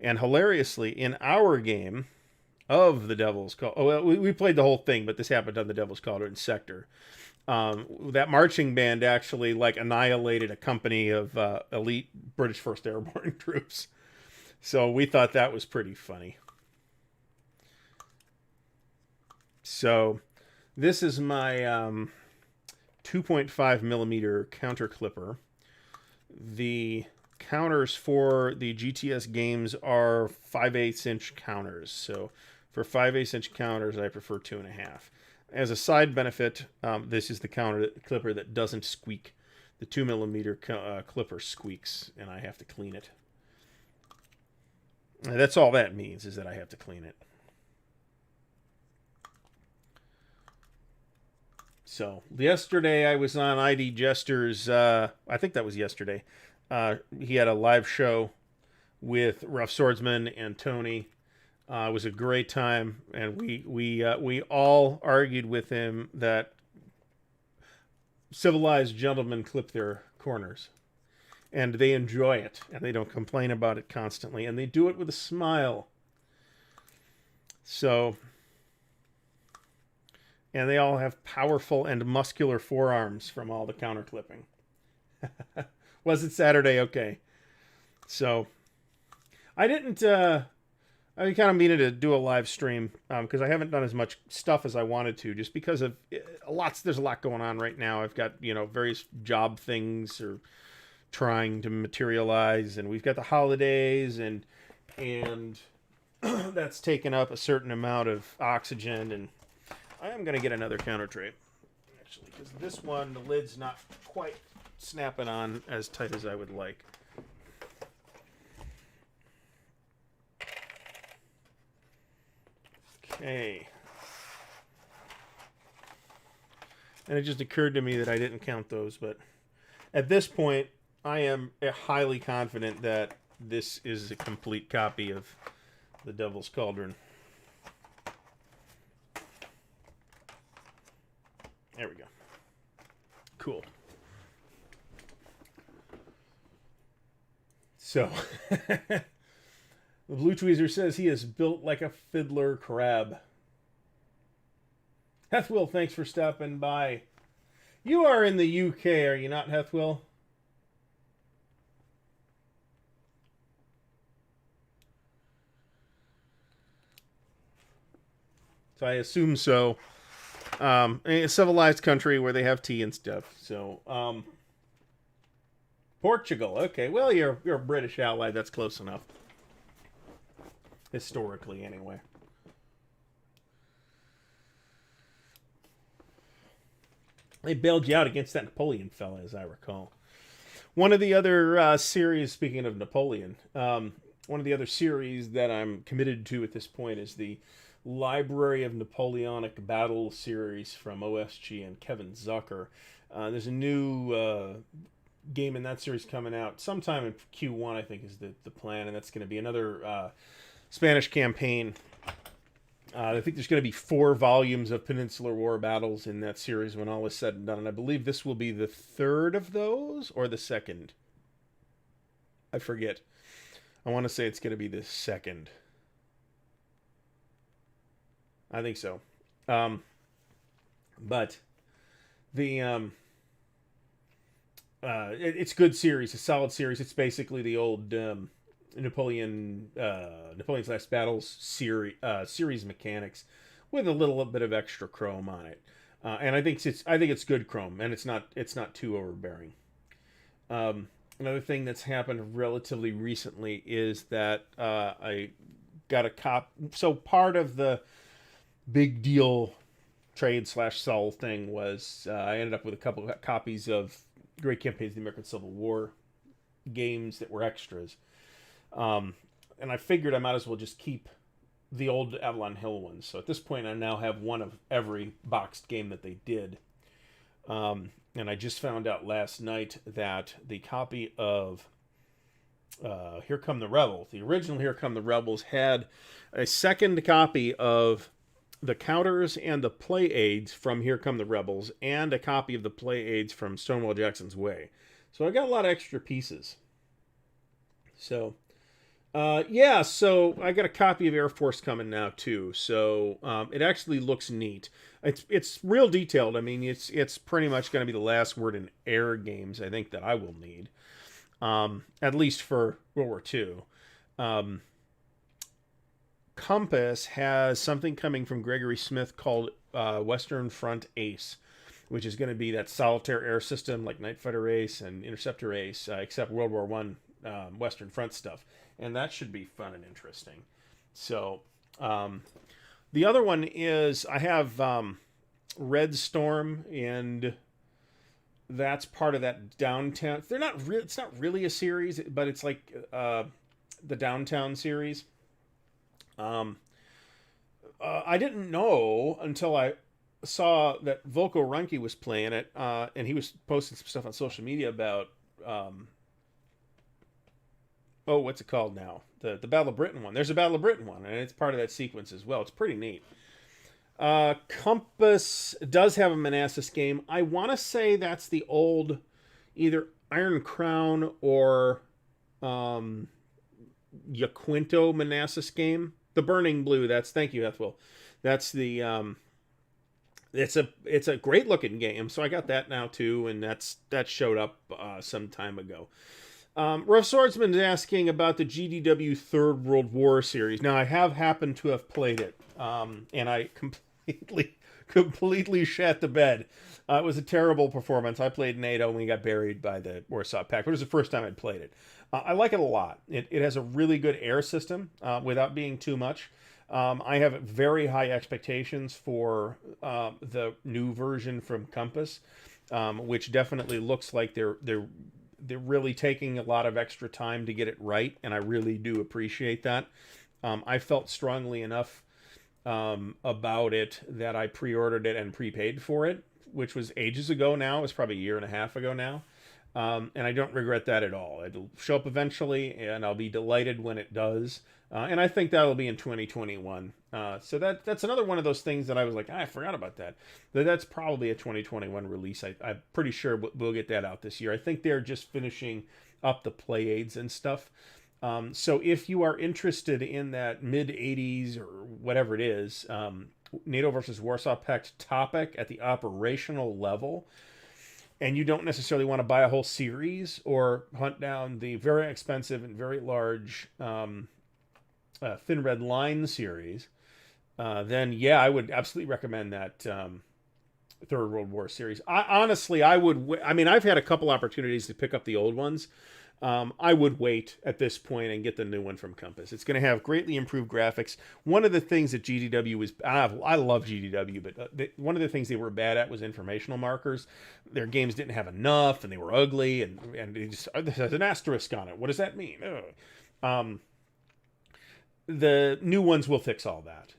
Speaker 1: And hilariously, in our game of the Devil's Cauldron, well, we played the whole thing, but this happened on the Devil's Cauldron sector. That marching band actually like annihilated a company of elite British First Airborne troops. So we thought that was pretty funny. So this is my 2.5 millimeter counter clipper. The counters for the GTS games are 5/8 inch counters. So for 5/8 inch counters, I prefer 2.5. As a side benefit, this is the counter clipper that doesn't squeak. The 2 millimeter clipper squeaks, and I have to clean it. And that's all that means, is that I have to clean it. So yesterday I was on ID Jester's. I think that was yesterday. He had a live show with Rough Swordsman and Tony. It was a great time, and we all argued with him that civilized gentlemen clip their corners, and they enjoy it, and they don't complain about it constantly, and they do it with a smile. So, and they all have powerful and muscular forearms from all the counter clipping. Was it Saturday? Okay. So, I didn't. I kind of needed to do a live stream because I haven't done as much stuff as I wanted to, just because of there's a lot going on right now. I've got, you know, various job things or trying to materialize, and we've got the holidays, and that's taken up a certain amount of oxygen. And I am going to get another counter tray, actually, because this one, the lid's not quite snapping on as tight as I would like. Okay. And it just occurred to me that I didn't count those, but at this point, I am highly confident that this is a complete copy of the Devil's Cauldron. There we go. Cool. So, the Blue Tweezer says he is built like a fiddler crab. Hethwill, thanks for stopping by. You are in the UK, are you not, Hethwill? So I assume so. A civilized country where they have tea and stuff. So, Portugal. Okay, well, you're a British ally. That's close enough. Historically, anyway. They bailed you out against that Napoleon fella, as I recall. One of the other series, speaking of Napoleon, one of the other series that I'm committed to at this point is the Library of Napoleonic Battle series from OSG and Kevin Zucker. There's a new game in that series coming out sometime in Q1, I think, is the plan, and that's going to be another Spanish campaign. I think there's going to be 4 volumes of Peninsular War battles in that series when all is said and done, and I believe this will be the 3rd of those, or the 2nd. I forget. I want to say it's going to be the 2nd. I think so. But the it's a good series, a solid series. It's basically the old Napoleon's Last Battles series mechanics with a little bit of extra chrome on it, and I think it's good chrome, and it's not too overbearing. Another thing that's happened relatively recently is that I got a So part of the big deal trade/sell thing was I ended up with a couple of copies of Great Campaigns of the American Civil War games that were extras. And I figured I might as well just keep the old Avalon Hill ones. So at this point, I now have one of every boxed game that they did. And I just found out last night that the copy of Here Come the Rebels, the original Here Come the Rebels, had a second copy of the counters and the play aids from Here Come the Rebels, and a copy of the play aids from Stonewall Jackson's Way. So I got a lot of extra pieces. So, yeah, so I got a copy of Air Force coming now too. So it actually looks neat. It's real detailed. I mean, it's pretty much going to be the last word in air games, I think, that I will need, at least for World War II. Compass has something coming from Gregory Smith called Western Front Ace, which is going to be that solitaire air system like Night Fighter Ace and Interceptor Ace, except World War One Western Front stuff, and that should be fun and interesting. So the other one is I have Red Storm, and that's part of that Downtown. They're not real. It's not really a series, but it's like the Downtown series. I didn't know until I saw that Volko Ruhnke was playing it, and he was posting some stuff on social media about, what's it called now? The Battle of Britain one. There's a Battle of Britain one, and it's part of that sequence as well. It's pretty neat. Compass does have a Manassas game. I want to say that's the old, either Iron Crown or Yaquinto Manassas game. The Burning Blue. Thank you, Ethel. That's the it's a great looking game. So I got that now too, and that showed up some time ago. Rough Swordsman is asking about the GDW Third World War series. Now I have happened to have played it, and I completely shat the bed. It was a terrible performance. I played NATO and we got buried by the Warsaw Pact. It was the first time I'd played it. I like it a lot. It has a really good air system without being too much. I have very high expectations for the new version from Compass, which definitely looks like they're really taking a lot of extra time to get it right, and I really do appreciate that. I felt strongly enough about it that I pre-ordered it and prepaid for it, which was ages ago now. It was probably a year and a half ago now. And I don't regret that at all. It'll show up eventually, and I'll be delighted when it does. And I think that'll be in 2021. So that's another one of those things that I was like, I forgot about that. That's probably a 2021 release. I'm pretty sure we'll get that out this year. I think they're just finishing up the play aids and stuff. So if you are interested in that mid-80s or whatever it is, NATO versus Warsaw Pact topic at the operational level, and you don't necessarily want to buy a whole series or hunt down the very expensive and very large Thin Red Line series, then yeah, I would absolutely recommend that Third World War series. Honestly, I would. I mean, I've had a couple opportunities to pick up the old ones. I would wait at this point and get the new one from Compass. It's going to have greatly improved graphics. One of the things that GDW was, I love GDW, but one of the things they were bad at was informational markers. Their games didn't have enough, and they were ugly, and it just has an asterisk on it. What does that mean? The new ones will fix all that.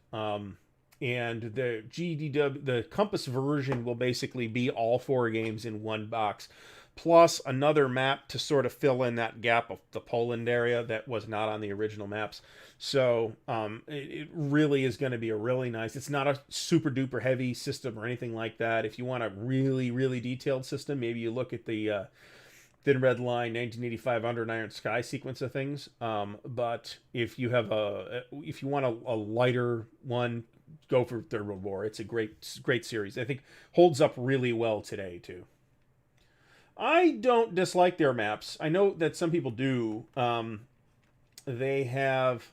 Speaker 1: And the GDW, the Compass version will basically be all 4 games in one box, plus another map to sort of fill in that gap of the Poland area that was not on the original maps. So it really is going to be a really nice, it's not a super duper heavy system or anything like that. If you want a really, really detailed system, maybe you look at the Thin Red Line 1985 Under an Iron Sky sequence of things. But if you have if you want a lighter one, go for Third World War. It's a great series. I think holds up really well today too. I don't dislike their maps. I know that some people do. They have...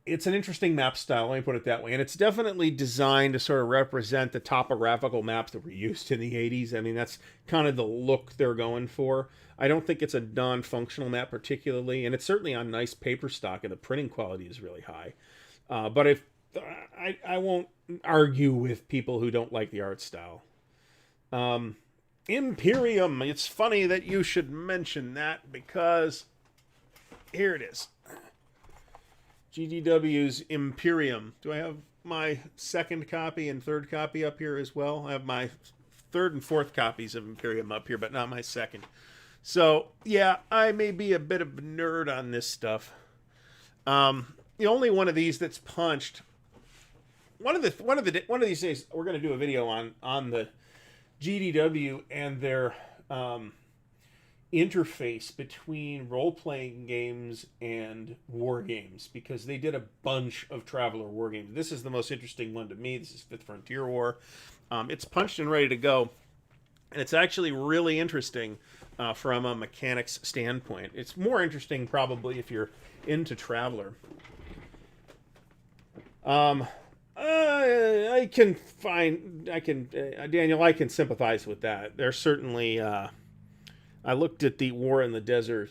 Speaker 1: It's an interesting map style, let me put it that way. And it's definitely designed to sort of represent the topographical maps that were used in the 80s. I mean, that's kind of the look they're going for. I don't think it's a non-functional map particularly, and it's certainly on nice paper stock, and the printing quality is really high. But if I won't argue with people who don't like the art style. Imperium. It's funny that you should mention that because here it is. GDW's Imperium. Do I have my second copy and third copy up here as well? I have my third and fourth copies of Imperium up here, but not my second. So, yeah, I may be a bit of a nerd on this stuff. The only one of these that's punched. One of these days, we're going to do a video on the GDW and their interface between role-playing games and war games, because they did a bunch of Traveller war games. This is the most interesting one to me. This is Fifth Frontier War. It's punched and ready to go, and it's actually really interesting from a mechanics standpoint. It's more interesting probably if you're into Traveller. I can Daniel, I can sympathize with that. There's certainly, I looked at the War in the Desert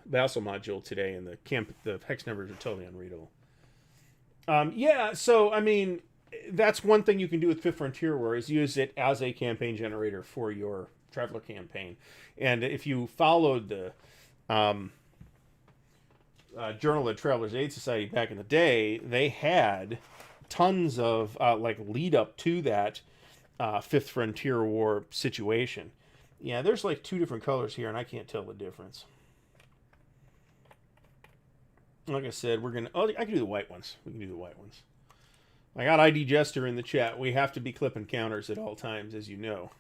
Speaker 1: vassal module today, and the hex numbers are totally unreadable. Yeah, so, I mean, that's one thing you can do with Fifth Frontier War, is use it as a campaign generator for your Traveller campaign. And if you followed the Journal of the Traveller's Aid Society back in the day, they had tons of like lead up to that Fifth Frontier War situation. Yeah, there's like two different colors here, and I can't tell the difference. Like I said, we're gonna. Oh, I can do the white ones. We can do the white ones. I got ID Jester in the chat. We have to be clipping counters at all times, as you know.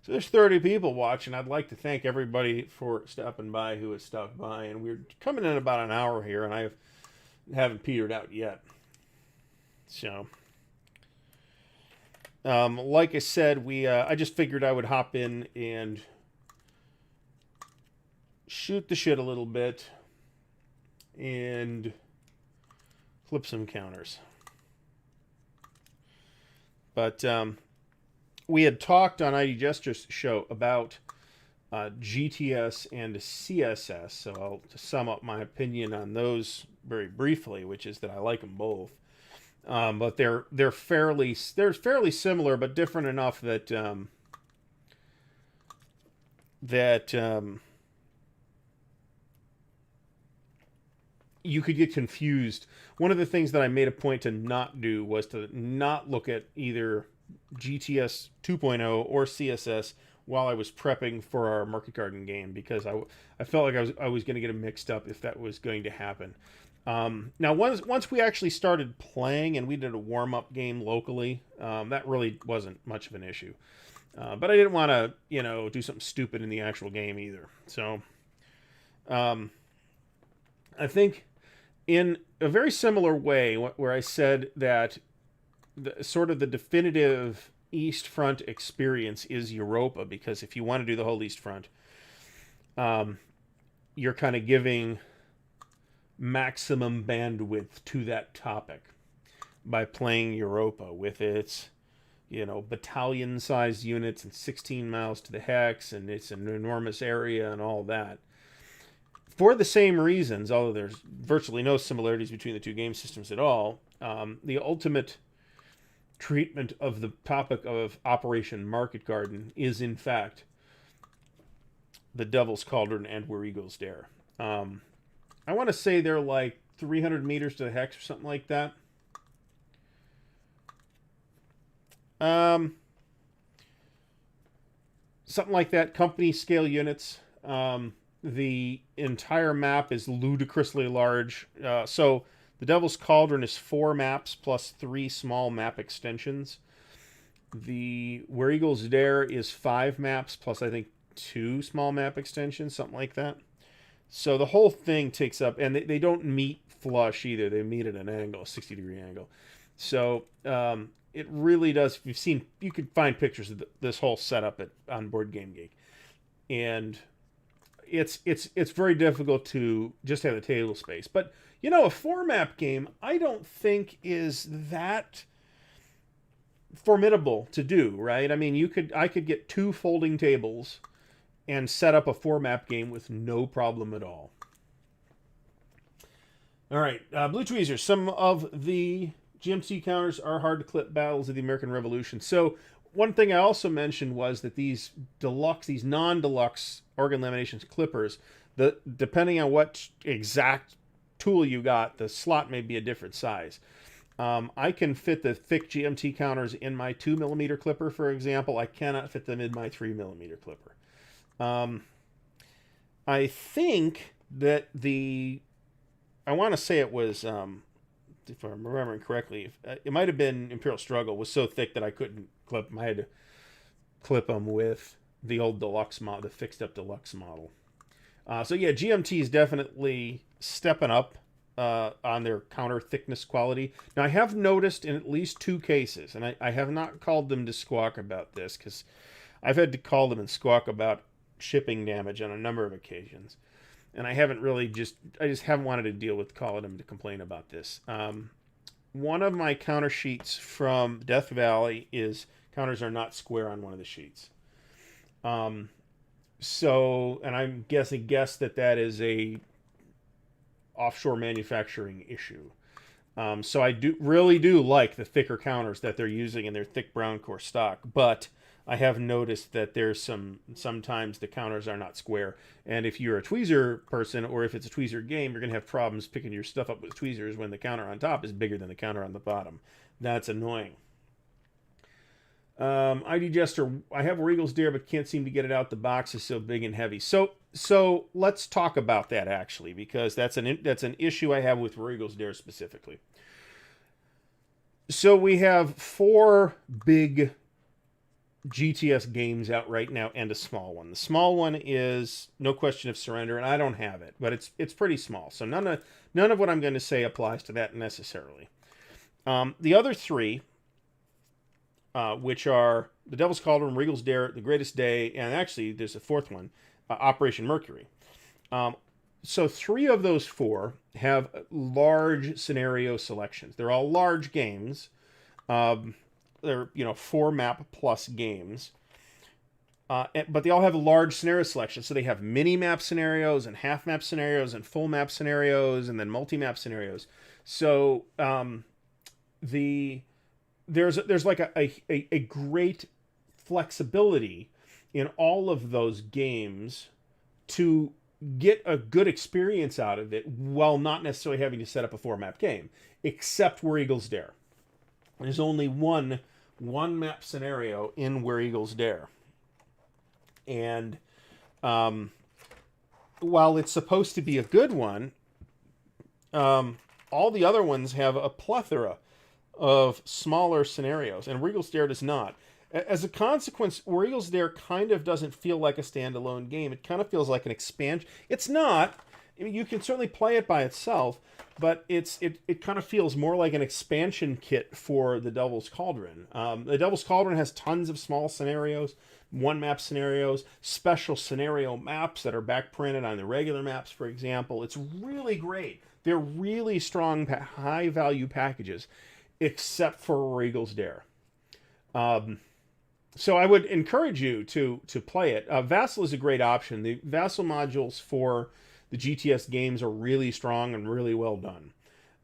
Speaker 1: So there's 30 people watching. I'd like to thank everybody for stopping by who has stopped by, and we're coming in about an hour here, and I haven't petered out yet. So, like I said, I just figured I would hop in and shoot the shit a little bit and flip some counters. But we had talked on ID Jester's show about GTS and CSS, so I'll sum up my opinion on those very briefly, which is that I like them both. But they're fairly similar, but different enough that you could get confused. One of the things that I made a point to not do was to not look at either GTS 2.0 or CSS while I was prepping for our Market Garden game, because I felt like I was going to get them mixed up if that was going to happen. Now, once we actually started playing and we did a warm-up game locally, that really wasn't much of an issue. But I didn't want to, do something stupid in the actual game either. So, I think in a very similar way, where I said that the definitive East Front experience is Europa, because if you want to do the whole East Front, you're kind of giving maximum bandwidth to that topic by playing Europa with its, battalion-sized units and 16 miles to the hex, and it's an enormous area and all that. For the same reasons, although there's virtually no similarities between the two game systems at all, the ultimate treatment of the topic of Operation Market Garden is, in fact, the Devil's Cauldron and Where Eagles Dare. I want to say they're like 300 meters to the hex or something like that. Something like that. Company scale units. The entire map is ludicrously large. So the Devil's Cauldron is 4 maps plus 3 small map extensions. The Where Eagles Dare is 5 maps plus, I think, 2 small map extensions, something like that. So the whole thing takes up, and they don't meet flush either. They meet at an angle, a 60-degree angle. So it really does. You could find pictures of this whole setup on Board Game Geek, and it's very difficult to just have the table space. But a 4-map game I don't think is that formidable to do, right? I mean, I could get 2 folding tables and set up a 4-map game with no problem at all. All right, Blue Tweezers. Some of the GMC counters are hard to clip battles of the American Revolution. So one thing I also mentioned was that these non-deluxe organ laminations clippers, depending on what exact tool you got, the slot may be a different size. I can fit the thick GMT counters in my 2mm clipper, for example. I cannot fit them in my 3mm clipper. I think that I want to say it was, if I'm remembering correctly, it might have been Imperial Struggle, was so thick that I couldn't clip them. I had to clip them with the old deluxe model, the fixed up deluxe model. So yeah, GMT is definitely stepping up on their counter thickness quality. Now I have noticed in at least 2 cases, and I have not called them to squawk about this, because I've had to call them and squawk about shipping damage on a number of occasions. And I just haven't wanted to deal with calling them to complain about this. One of my counter sheets from Death Valley is counters are not square on one of the sheets. So, and I'm guess that is a offshore manufacturing issue. So I really do like the thicker counters that they're using in their thick brown core stock, but I have noticed that there's sometimes the counters are not square, and if you're a tweezer person, or if it's a tweezer game, you're gonna have problems picking your stuff up with tweezers when the counter on top is bigger than the counter on the bottom. That's annoying. ID Jester, I have War Eagle's Dare, but can't seem to get it out. The box is so big and heavy. So let's talk about that, actually, because that's an issue I have with War Eagle's Dare specifically. So we have 4 big GTS games out right now and a small one. The small one is No Question of Surrender, and I don't have it, but it's pretty small. So none of what I'm going to say applies to that necessarily. The other 3, which are The Devil's Cauldron, Regal's Dare, The Greatest Day, and actually there's a 4th one, Operation Mercury. So 3 of those 4 have large scenario selections. They're all large games. They're 4 map plus games, but they all have a large scenario selection. So they have mini map scenarios and half map scenarios and full map scenarios and then multi map scenarios. So there's like a great flexibility in all of those games to get a good experience out of it while not necessarily having to set up a 4 map game, except War Eagle's Dare. There's only one map scenario in Where Eagles Dare. And while it's supposed to be a good one, all the other ones have a plethora of smaller scenarios, and Where Eagles Dare does not. As a consequence, Where Eagles Dare kind of doesn't feel like a standalone game. It kind of feels like an expansion. It's not. I mean, you can certainly play it by itself, but it kind of feels more like an expansion kit for the Devil's Cauldron. The Devil's Cauldron has tons of small scenarios, 1 map scenarios, special scenario maps that are back printed on the regular maps, for example. It's really great. They're really strong, high value packages, except for War Eagles Dare. So I would encourage you to play it. Vassal is a great option. The Vassal modules for the GTS games are really strong and really well done.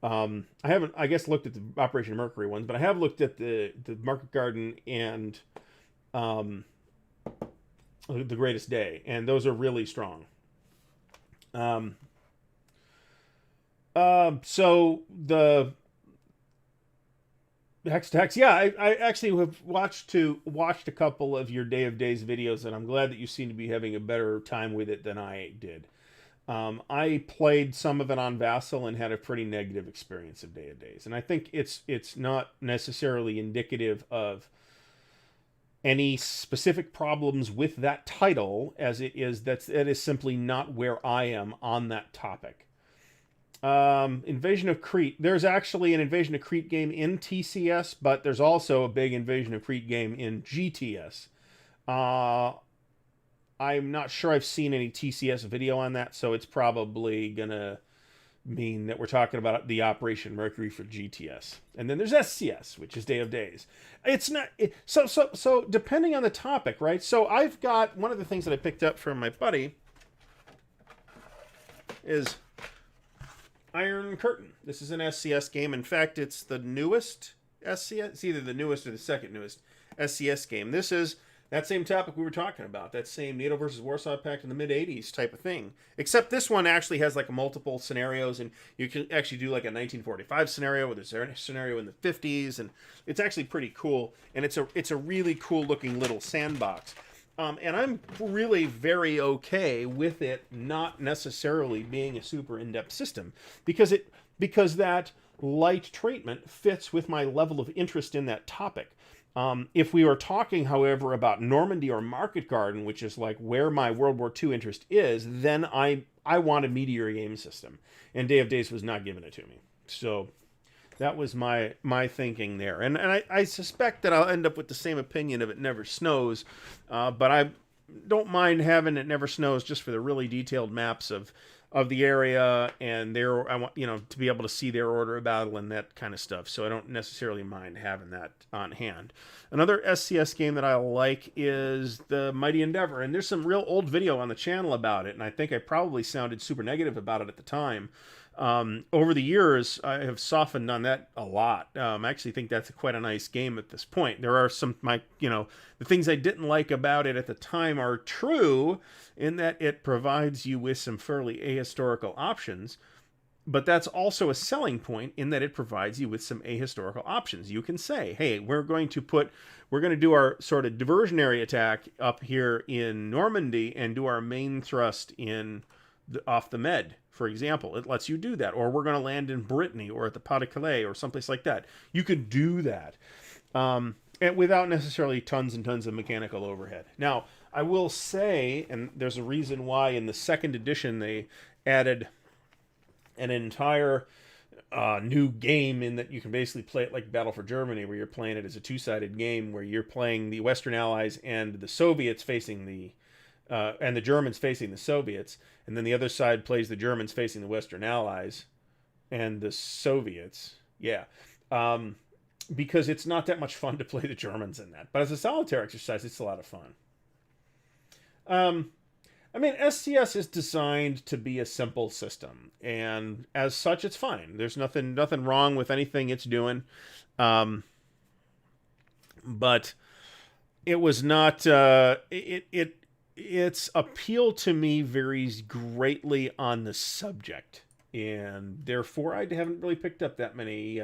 Speaker 1: I haven't, I guess, looked at the Operation Mercury ones, but I have looked at the Market Garden and The Greatest Day, and those are really strong. So the Hex to Hex, yeah, I actually have watched a couple of your Day of Days videos, and I'm glad that you seem to be having a better time with it than I did. I played some of it on Vassal and had a pretty negative experience of Day of Days, and I think it's not necessarily indicative of any specific problems with that title, as it is that is simply not where I am on that topic. Invasion of Crete. There's actually an Invasion of Crete game in TCS, but there's also a big Invasion of Crete game in GTS. I'm not sure I've seen any TCS video on that, so it's probably gonna mean that we're talking about the Operation Mercury for GTS. And then there's SCS, which is Day of Days. It's not so depending on the topic, right? So I've got one of the things that I picked up from my buddy is Iron Curtain. This is an SCS game. In fact, it's the newest SCS. It's either the newest or the second newest SCS game. This is that same topic we were talking about, that same NATO versus Warsaw Pact in the mid-'80s type of thing. Except this one actually has like multiple scenarios, and you can actually do like a 1945 scenario with a scenario in the 50s, and it's actually pretty cool. And it's a really cool looking little sandbox. And I'm really very okay with it not necessarily being a super in-depth system, because that light treatment fits with my level of interest in that topic. If we were talking, however, about Normandy or Market Garden, which is like where my World War II interest is, then I want a meatier game system, and Day of Days was not giving it to me. So that was my thinking there, and I suspect that I'll end up with the same opinion of It Never Snows, but I don't mind having It Never Snows just for the really detailed maps of the area, and I want to be able to see their order of battle and that kind of stuff. So I don't necessarily mind having that on hand. Another SCS game that I like is the Mighty Endeavor, and there's some real old video on the channel about it, and I think I probably sounded super negative about it at the time. Over the years, I have softened on that a lot. I actually think that's quite a nice game at this point. There are the things I didn't like about it at the time are true in that it provides you with some fairly ahistorical options, but that's also a selling point in that it provides you with some ahistorical options. You can say, hey, we're going to do our sort of diversionary attack up here in Normandy and do our main thrust off the Med, for example. It lets you do that. Or we're going to land in Brittany or at the Pas de Calais or someplace like that. You could do that and without necessarily tons and tons of mechanical overhead. Now, I will say, and there's a reason why in the second edition they added an entire new game in that you can basically play it like Battle for Germany, where you're playing it as a two-sided game where you're playing the Western Allies and the Soviets facing and the Germans facing the Soviets, and then the other side plays the Germans facing the Western Allies and the Soviets. Yeah. Because it's not that much fun to play the Germans in that. But as a solitaire exercise, it's a lot of fun. SCS is designed to be a simple system, and as such, it's fine. There's nothing wrong with anything it's doing. But it was not, its appeal to me varies greatly on the subject, and therefore I haven't really picked up that many.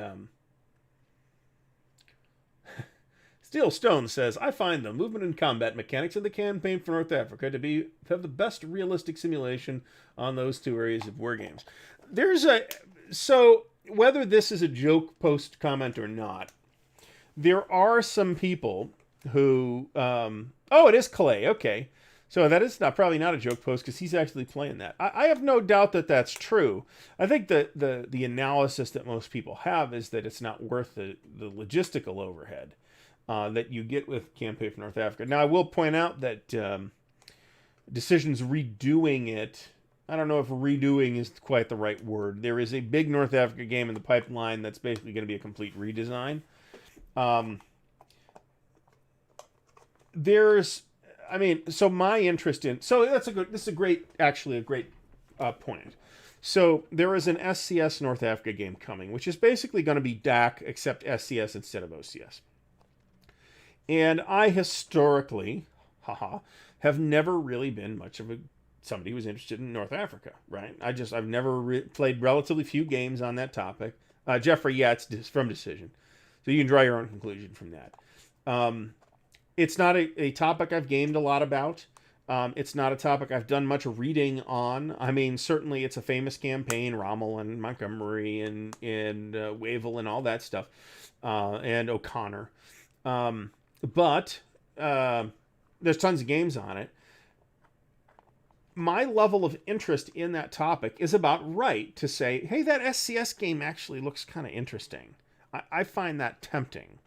Speaker 1: Steel Stone says, I find the movement and combat mechanics of the campaign for North Africa to have the best realistic simulation on those two areas of war games. So whether this is a joke post comment or not, there are some people who, it is Calais, okay. So that is probably not a joke post because he's actually playing that. I have no doubt that that's true. I think that the analysis that most people have is that it's not worth the logistical overhead that you get with Campaign for North Africa. Now, I will point out that Decision's redoing it. I don't know if redoing is quite the right word. There is a big North Africa game in the pipeline that's basically going to be a complete redesign. So my interest in... So this is a great point. So there is an SCS North Africa game coming, which is basically going to be DAC except SCS instead of OCS. And I historically, have never really been much of somebody who was interested in North Africa, right? I've never played relatively few games on that topic. Jeffrey, it's from Decision. So you can draw your own conclusion from that. It's not a topic I've gamed a lot about. It's not a topic I've done much reading on. I mean, certainly it's a famous campaign, Rommel and Montgomery and Wavell and all that stuff, and O'Connor. But there's tons of games on it. My level of interest in that topic is about right to say, hey, that SCS game actually looks kind of interesting. I find that tempting.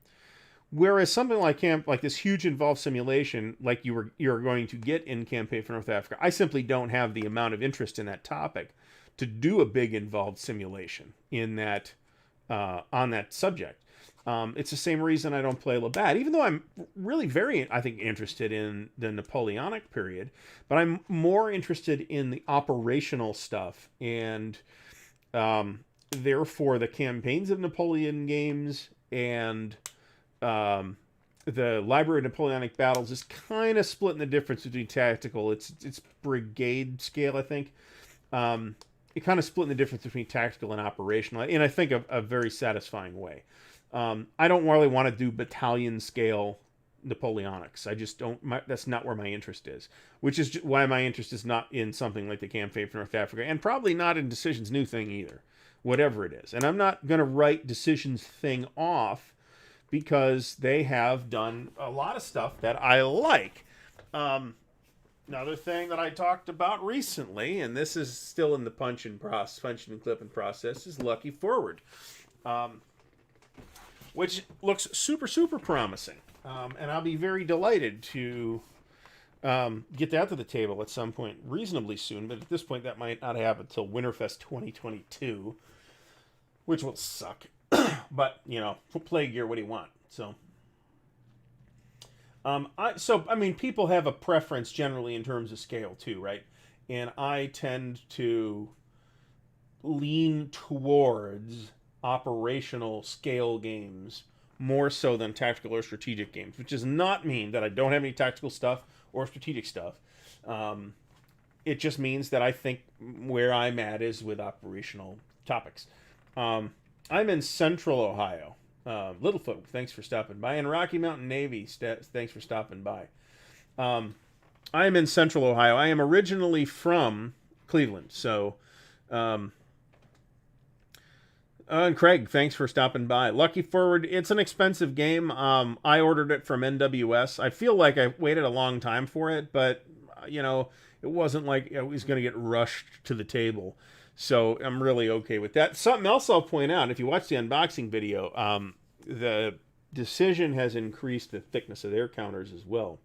Speaker 1: Whereas something like this huge involved simulation, like you're going to get in Campaign for North Africa, I simply don't have the amount of interest in that topic to do a big involved simulation in that on that subject. It's the same reason I don't play Labatt, even though I'm really very, I think, interested in the Napoleonic period, but I'm more interested in the operational stuff, and therefore the campaigns of Napoleon games and the Library of Napoleonic Battles is kind of splitting the difference between tactical. It's brigade scale, I think. It kind of splitting the difference between tactical and operational, and I think a very satisfying way. I don't really want to do battalion scale Napoleonics. I just don't. That's not where my interest is, which is why my interest is not in something like the Campaign for North Africa, and probably not in Decision's new thing either, whatever it is. And I'm not going to write Decision's thing off because they have done a lot of stuff that I like. Another thing that I talked about recently, and this is still in the punch and clipping process, is Lucky Forward, which looks super, super promising. And I'll be very delighted to get that to the table at some point reasonably soon. But at this point, that might not happen until Winterfest 2022, which will suck. But, you know, play gear, what do you want? So... I mean, people have a preference generally in terms of scale too, right? And I tend to lean towards operational scale games more so than tactical or strategic games, which does not mean that I don't have any tactical stuff or strategic stuff. It just means that I think where I'm at is with operational topics. I'm in Central Ohio. Littlefoot, thanks for stopping by. And Rocky Mountain Navy, thanks for stopping by. I am in Central Ohio. I am originally from Cleveland. So, and Craig, thanks for stopping by. Lucky Forward, it's an expensive game. I ordered it from NWS. I feel like I waited a long time for it, but, you know, it wasn't like it was going to get rushed to the table. So I'm really okay with that. Something else I'll point out, if you watch the unboxing video, the Decision has increased the thickness of their counters as well.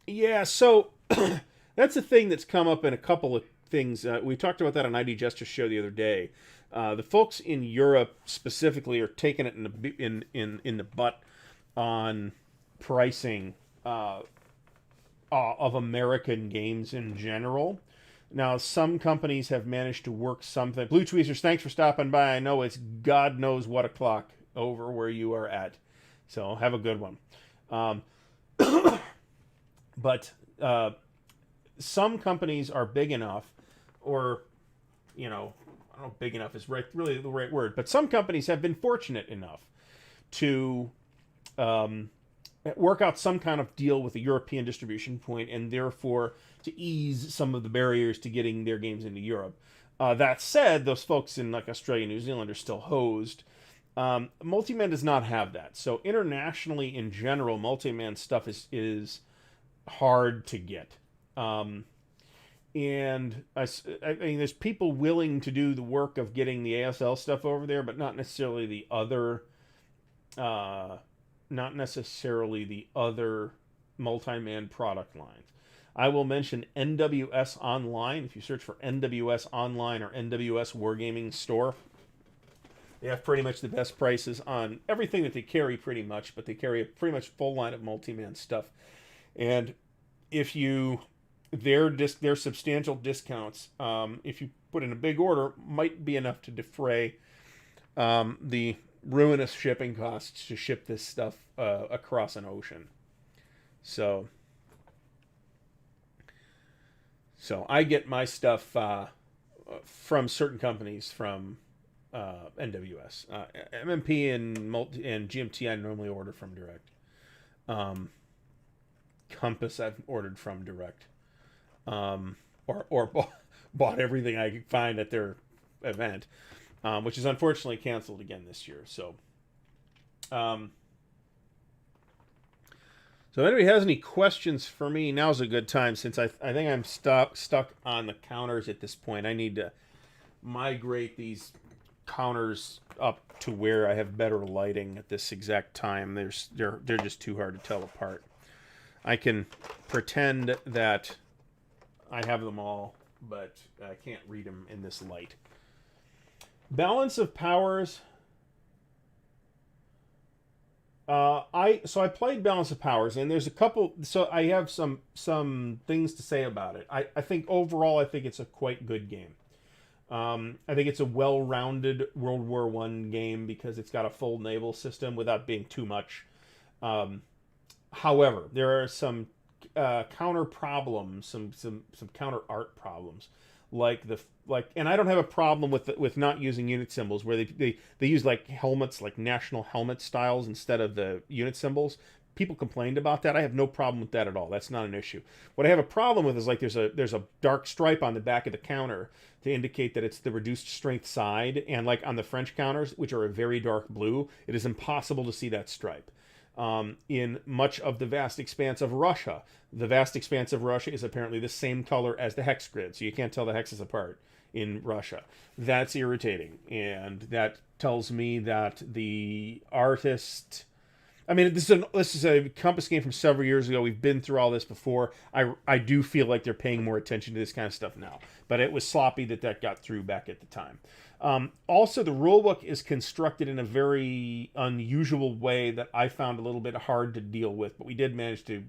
Speaker 1: Yeah, so that's a thing that's come up in a couple of things. We talked about that on ID Justice show the other day. The folks in Europe specifically are taking it in the butt on pricing of American games in general. Now, some companies have managed to work something. Blue Tweezers, thanks for stopping by. I know it's God knows what o'clock over where you are at. So have a good one. But some companies are big enough, or, you know, I don't know if big enough is really the right word, but some companies have been fortunate enough to work out some kind of deal with a European distribution point, and therefore to ease some of the barriers to getting their games into Europe. That said, those folks in like Australia and New Zealand are still hosed. Multiman does not have that. So internationally, in general, Multiman stuff is hard to get. And I mean, there's people willing to do the work of getting the ASL stuff over there, but not necessarily the other Multiman product lines. I will mention NWS Online. If you search for NWS Online or NWS Wargaming Store, they have pretty much the best prices on everything that they carry pretty much, but they carry a pretty much full line of Multiman stuff. And if you, their substantial discounts, if you put in a big order, might be enough to defray the ruinous shipping costs to ship this stuff across an ocean. So I get my stuff from certain companies from NWS. MMP and GMT I normally order from direct. Compass I've ordered from direct. Or bought everything I could find at their event, which is unfortunately canceled again this year. So if anybody has any questions for me, now's a good time, since I think I'm stuck on the counters at this point. I need to migrate these counters up to where I have better lighting at this exact time. They're just too hard to tell apart. I can pretend that I have them all, but I can't read them in this light. Balance of powers. I played Balance of Powers, and there's a couple. So I have some things to say about it. I think overall, I think it's a quite good game. I think it's a well-rounded World War One game because it's got a full naval system without being too much. Um, However, there are some counter problems, some counter art problems, and I don't have a problem with not using unit symbols where they use like helmets, like national helmet styles instead of the unit symbols. People complained about that. I have no problem with that at all. That's not an issue. What I have a problem with is like there's a dark stripe on the back of the counter to indicate that it's the reduced strength side, and like on the French counters, which are a very dark blue, it is impossible to see that stripe. In much of the vast expanse of Russia, the vast expanse of Russia is apparently the same color as the hex grid, so you can't tell the hexes apart in Russia. That's irritating, and that tells me that the artist. I mean, this is a Compass game from several years ago. We've been through all this before. I do feel like they're paying more attention to this kind of stuff now. But it was sloppy that got through back at the time. Also, the rulebook is constructed in a very unusual way that I found a little bit hard to deal with. But we did manage to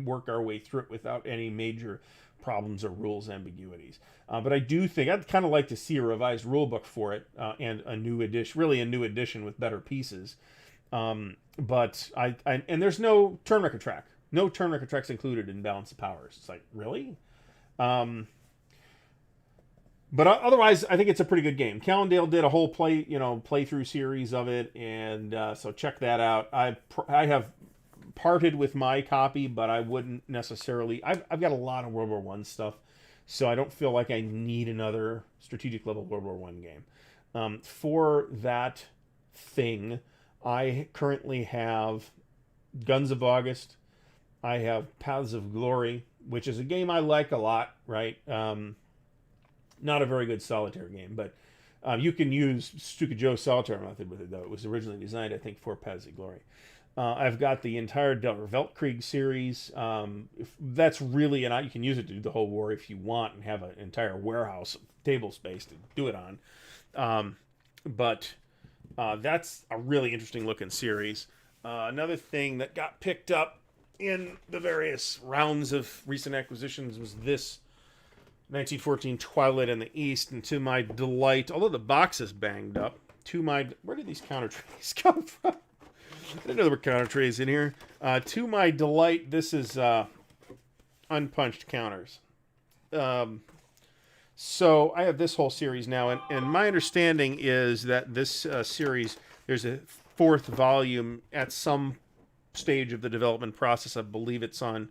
Speaker 1: work our way through it without any major problems or rules ambiguities. But I do think I'd kind of like to see a revised rulebook for it and a new edition, really a new edition with better pieces. But I and there's no turn record track. No turn record tracks included in Balance of Powers. It's like, really? But otherwise, I think it's a pretty good game. Callendale did a whole playthrough series of it, and so check that out. I have parted with my copy, but I wouldn't necessarily. I've got a lot of World War One stuff, so I don't feel like I need another strategic level World War One game. For that thing, I currently have Guns of August. I have Paths of Glory, which is a game I like a lot, right? Not a very good solitaire game, but you can use Stuka Joe's solitaire method with it, though. It was originally designed, I think, for Paths of Glory. I've got the entire Delta Weltkrieg series. If that's really, and you can use it to do the whole war if you want and have an entire warehouse table space to do it on. But that's a really interesting looking series. Another thing that got picked up in the various rounds of recent acquisitions was this 1914 Twilight in the East, and to my delight, although the box is banged up, where did these counter trays come from? I didn't know there were counter trays in here. To my delight, this is unpunched counters. So I have this whole series now, and my understanding is that this series, there's a fourth volume at some stage of the development process. I believe it's on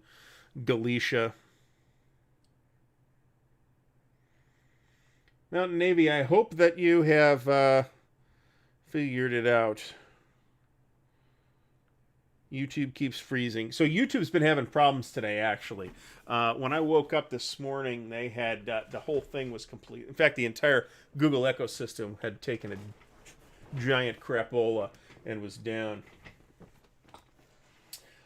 Speaker 1: Galicia. Mountain Navy, I hope that you have figured it out. YouTube keeps freezing. So YouTube's been having problems today, actually. When I woke up this morning, they had the whole thing was complete. In fact, the entire Google ecosystem had taken a giant crapola and was down.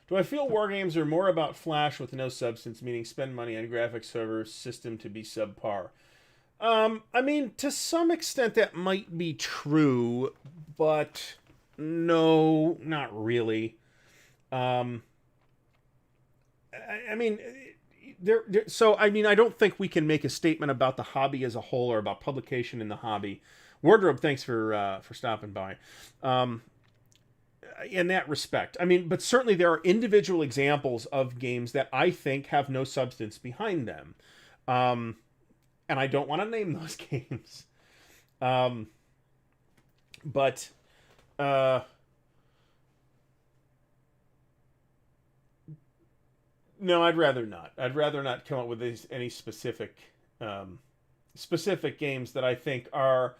Speaker 1: Do I feel war games are more about flash with no substance, meaning spend money on graphics server system to be subpar? I mean, to some extent that might be true, but no, not really. I mean, so I mean, I don't think we can make a statement about the hobby as a whole or about publication in the hobby. Wardrobe, thanks for stopping by. In that respect, I mean, but certainly there are individual examples of games that I think have no substance behind them. And I don't want to name those games. But no, I'd rather not. I'd rather not come up with any specific games that I think are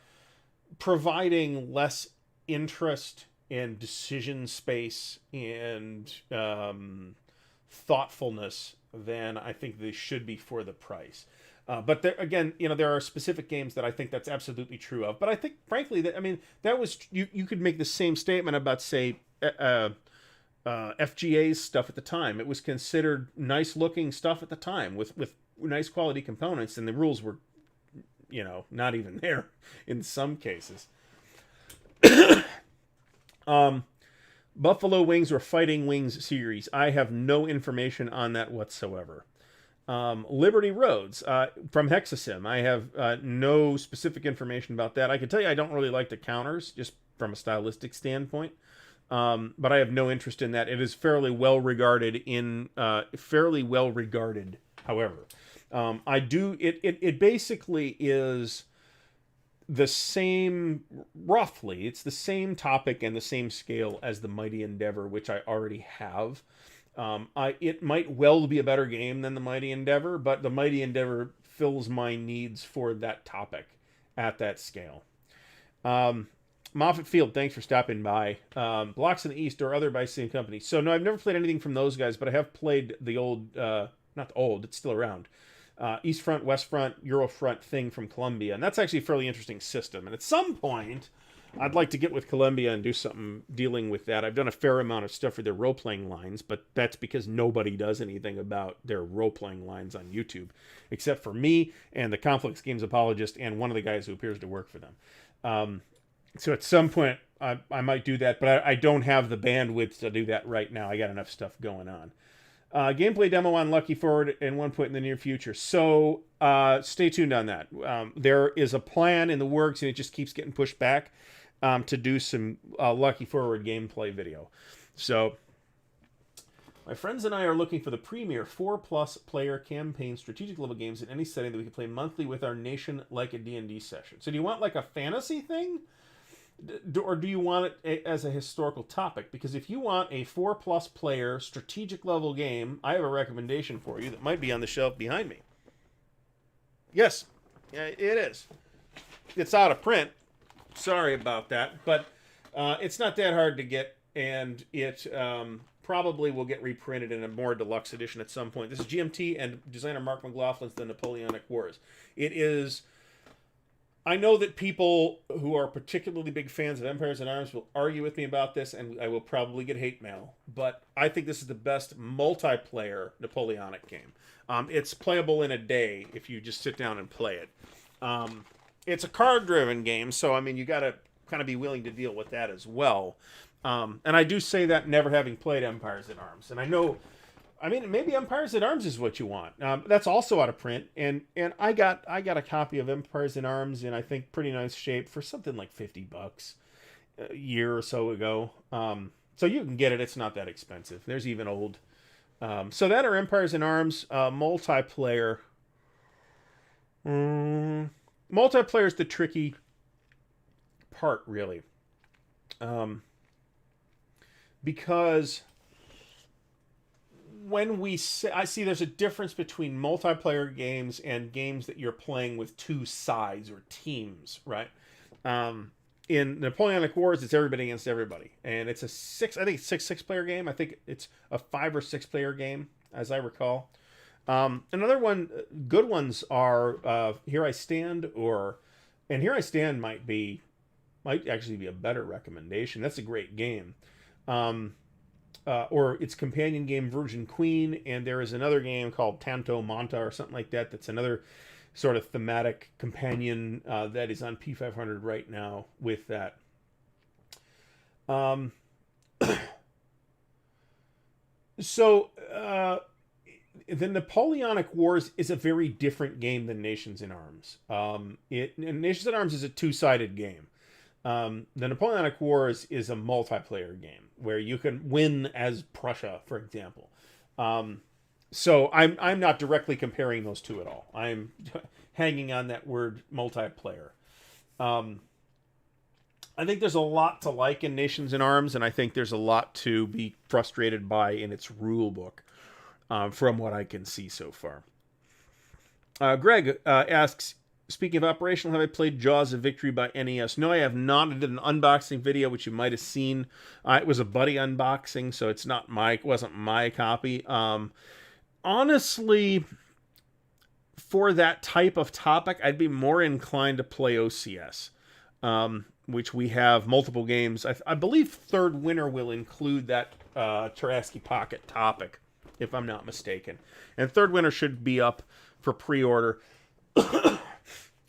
Speaker 1: providing less interest and decision space and thoughtfulness than I think they should be for the price. But there, again, there are specific games that I think that's absolutely true of. But I think, frankly, that was you could make the same statement about, say, FGA's stuff at the time. It was considered nice looking stuff at the time with nice quality components, and the rules were, not even there in some cases. Buffalo Wings or Fighting Wings series. I have no information on that whatsoever. Liberty Roads from Hexasim. I have no specific information about that. I can tell you I don't really like the counters, just from a stylistic standpoint. But I have no interest in that. It is fairly well regarded However, I do. It basically is the same, roughly. It's the same topic and the same scale as the Mighty Endeavor, which I already have. It might well be a better game than the Mighty Endeavor, but the Mighty Endeavor fills my needs for that topic at that scale. Moffett Field, thanks for stopping by. Blocks in the East or other by same company. So, no, I've never played anything from those guys, but I have played the old, not the old, it's still around, East Front, West Front, Euro Front thing from Columbia. And that's actually a fairly interesting system. And at some point, I'd like to get with Columbia and do something dealing with that. I've done a fair amount of stuff for their role-playing lines, but that's because nobody does anything about their role-playing lines on YouTube, except for me and the Conflicts Games apologist and one of the guys who appears to work for them. So at some point, I might do that, but I don't have the bandwidth to do that right now. I got enough stuff going on. Gameplay demo on Lucky Forward at one point in the near future. So stay tuned on that. There is a plan in the works, and it just keeps getting pushed back to do some Lucky Forward gameplay video. So my friends and I are looking for the premier 4+ player campaign strategic level games in any setting that we can play monthly with our nation like a D&D session. So do you want like a fantasy thing? Or do you want it as a historical topic? Because if you want a 4+ player strategic level game, I have a recommendation for you that might be on the shelf behind me. Yes, it is. It's out of print. Sorry about that, but it's not that hard to get, and it probably will get reprinted in a more deluxe edition at some point. This is GMT and designer Mark McLaughlin's The Napoleonic Wars. It is... I know that people who are particularly big fans of Empires in Arms will argue with me about this, and I will probably get hate mail. But I think this is the best multiplayer Napoleonic game. It's playable in a day if you just sit down and play it. It's a card-driven game, so I mean you got to kind of be willing to deal with that as well. And I do say that never having played Empires in Arms, and I know. I mean, maybe Empires in Arms is what you want. That's also out of print, and I got a copy of Empires in Arms in I think pretty nice shape for something like $50 a year or so ago. So you can get it; it's not that expensive. There's even old. So that or Empires in Arms multiplayer. Multiplayer is the tricky part, really, because when we say, I see there's a difference between multiplayer games and games that you're playing with two sides or teams, right? In Napoleonic Wars, it's everybody against everybody, and it's a six player game. I think it's a 5 or 6 player game, as I recall. Another one, good ones are Here I Stand, and Here I Stand might actually be a better recommendation. That's a great game. Or its companion game Virgin Queen, and there is another game called Tanto Monta or something like that. That's another sort of thematic companion that is on P500 right now with that. So the Napoleonic Wars is a very different game than Nations in Arms. Nations in Arms is a two-sided game. The Napoleonic Wars is a multiplayer game where you can win as Prussia, for example. So I'm not directly comparing those two at all. I'm hanging on that word multiplayer. I think there's a lot to like in Nations in Arms, and I think there's a lot to be frustrated by in its rule book, from what I can see so far. Greg asks, speaking of operational, have I played Jaws of Victory by NES? No, I have not. I did an unboxing video, which you might have seen. It was a buddy unboxing, so it wasn't my copy. Honestly, for that type of topic, I'd be more inclined to play OCS, which we have multiple games. I believe Third Winter will include that Tarasky Pocket topic, if I'm not mistaken. And Third Winter should be up for pre-order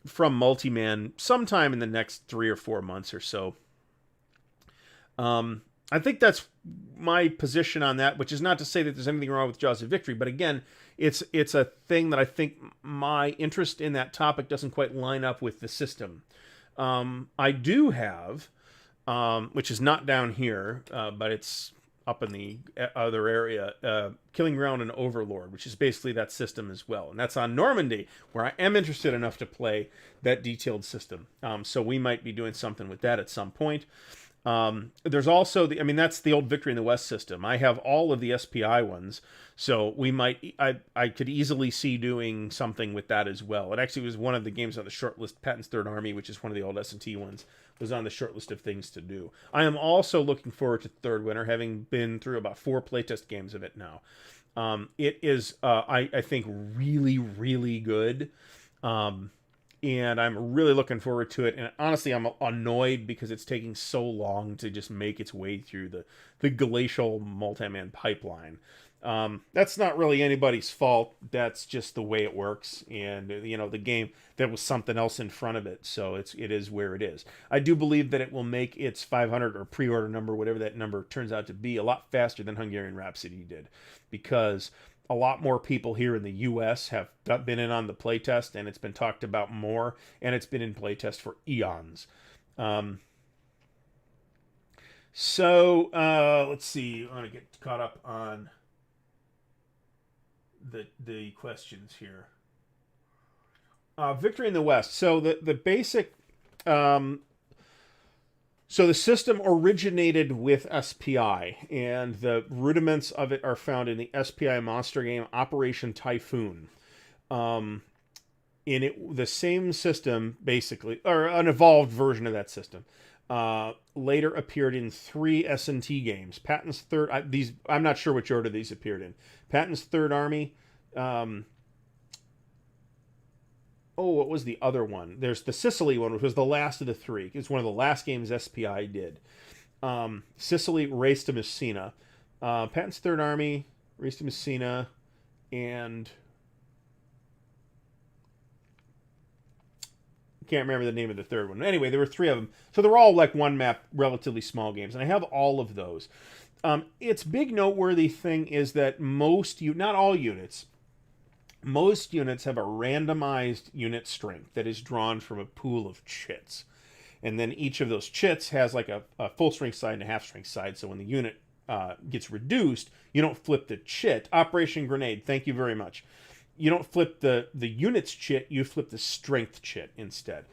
Speaker 1: from Multiman sometime in the next 3 or 4 months or so. I think that's my position on that, which is not to say that there's anything wrong with Jaws of Victory, but again, it's a thing that I think my interest in that topic doesn't quite line up with the system. I do have, which is not down here, but it's up in the other area, Killing Ground and Overlord, which is basically that system as well. And that's on Normandy, where I am interested enough to play that detailed system. So we might be doing something with that at some point. There's also that's the old Victory in the West system. I have all of the SPI ones, so I could easily see doing something with that as well. It actually was one of the games on the short list. Patton's Third Army, which is one of the old S&T ones, was on the short list of things to do. I am also looking forward to Third Winter, having been through about 4 playtest games of it now. It is, I think, really, really good. And I'm really looking forward to it. And honestly, I'm annoyed because it's taking so long to just make its way through the glacial multi-man pipeline. That's not really anybody's fault. That's just the way it works. And, the game, there was something else in front of it. So it is where it is. I do believe that it will make its 500 or pre-order number, whatever that number turns out to be, a lot faster than Hungarian Rhapsody did. Because a lot more people here in the U.S. have been in on the playtest, and it's been talked about more, and it's been in playtest for eons. Let's see. I want to get caught up on the questions here. Victory in the West. So the basic... So the system originated with SPI, and the rudiments of it are found in the SPI monster game Operation Typhoon. The same system, basically, or an evolved version of that system, later appeared in 3 S&T games. Patton's Third... I'm not sure which order these appeared in. Patton's Third Army... what was the other one? There's the Sicily one, which was the last of the 3. It's one of the last games SPI did. Sicily, Race to Messina. Patton's Third Army, Race to Messina, and... I can't remember the name of the third one. Anyway, there were 3 of them. So they're all like one map, relatively small games. And I have all of those. Its big noteworthy thing is that not all units... Most units have a randomized unit strength that is drawn from a pool of chits. And then each of those chits has like a full strength side and a half strength side. So when the unit gets reduced, you don't flip the chit. Operation Grenade, thank you very much. You don't flip the unit's chit, you flip the strength chit instead.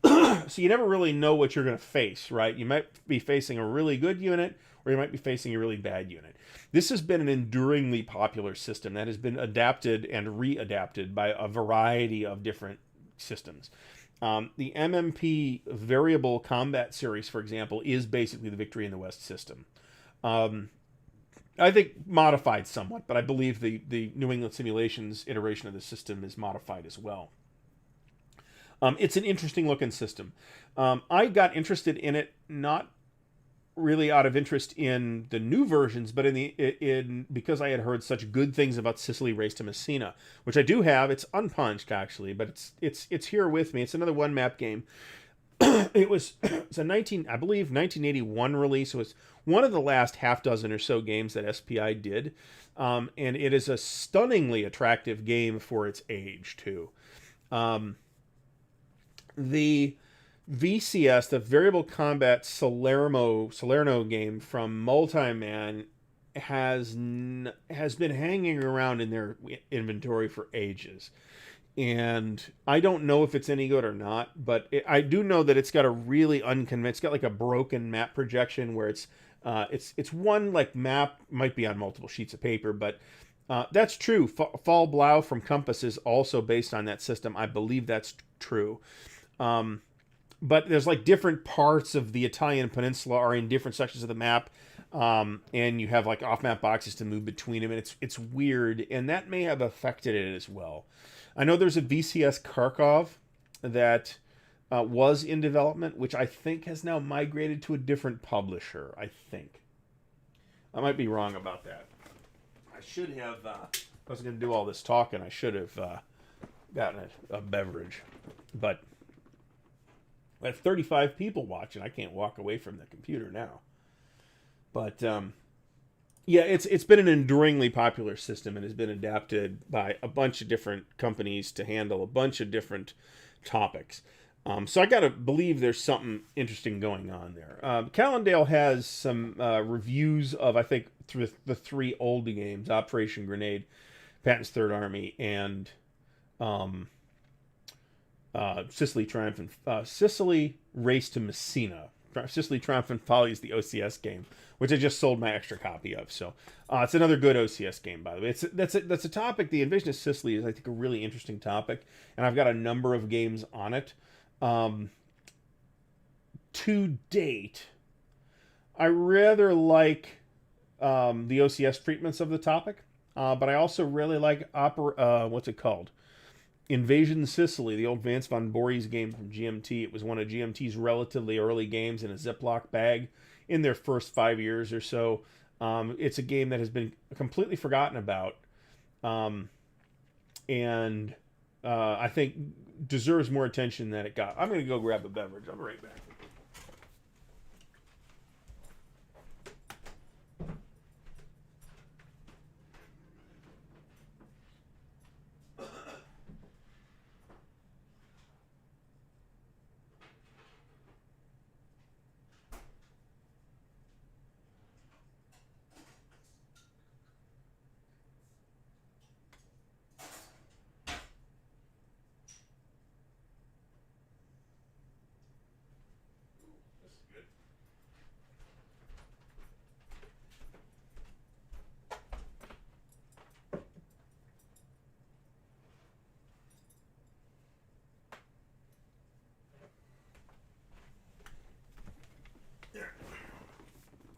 Speaker 1: So you never really know what you're going to face, right? You might be facing a really good unit, or you might be facing a really bad unit. This has been an enduringly popular system that has been adapted and readapted by a variety of different systems. The MMP Variable Combat Series, for example, is basically the Victory in the West system. I think modified somewhat, but I believe the New England Simulations iteration of the system is modified as well. It's an interesting looking system. I got interested in it not really out of interest in the new versions, but because I had heard such good things about Sicily Race to Messina, which I do have. It's unpunched actually, but it's here with me. It's another one map game. It's a 1981 release. So it's one of the last half dozen or so games that SPI did, and it is a stunningly attractive game for its age too. The VCS, the Variable Combat Salerno game from Multiman, has been hanging around in their inventory for ages. And I don't know if it's any good or not, but I do know that it's got a really it's got like a broken map projection where it's one like map, might be on multiple sheets of paper, but that's true. Fall Blau from Compass is also based on that system. I believe that's true. But there's like different parts of the Italian peninsula are in different sections of the map. And you have like off-map boxes to move between them. And it's weird. And that may have affected it as well. I know there's a VCS Kharkov that was in development, which I think has now migrated to a different publisher, I think. I might be wrong about that. I should have, I was going to do all this talking, I should have gotten a beverage. But I have 35 people watching. I can't walk away from the computer now. But yeah, it's been an enduringly popular system and has been adapted by a bunch of different companies to handle a bunch of different topics. So I gotta believe there's something interesting going on there. Callendale has some reviews of, I think, through the three old games: Operation Grenade, Patton's Third Army, and um, Sicily Triumphant. Sicily Race to Messina. Sicily Triumphant Folly is the OCS game, which I just sold my extra copy of. So it's another good OCS game, by the way. That's a topic. The Invasion of Sicily is, I think, a really interesting topic, and I've got a number of games on it. To date, I rather like the OCS treatments of the topic, but I also really like what's it called? Invasion Sicily, the old Vance von Voorhees game from GMT. It was one of GMT's relatively early games in a Ziploc bag in their first 5 years or so. It's a game that has been completely forgotten about, and I think deserves more attention than it got. I'm going to go grab a beverage. I'll be right back.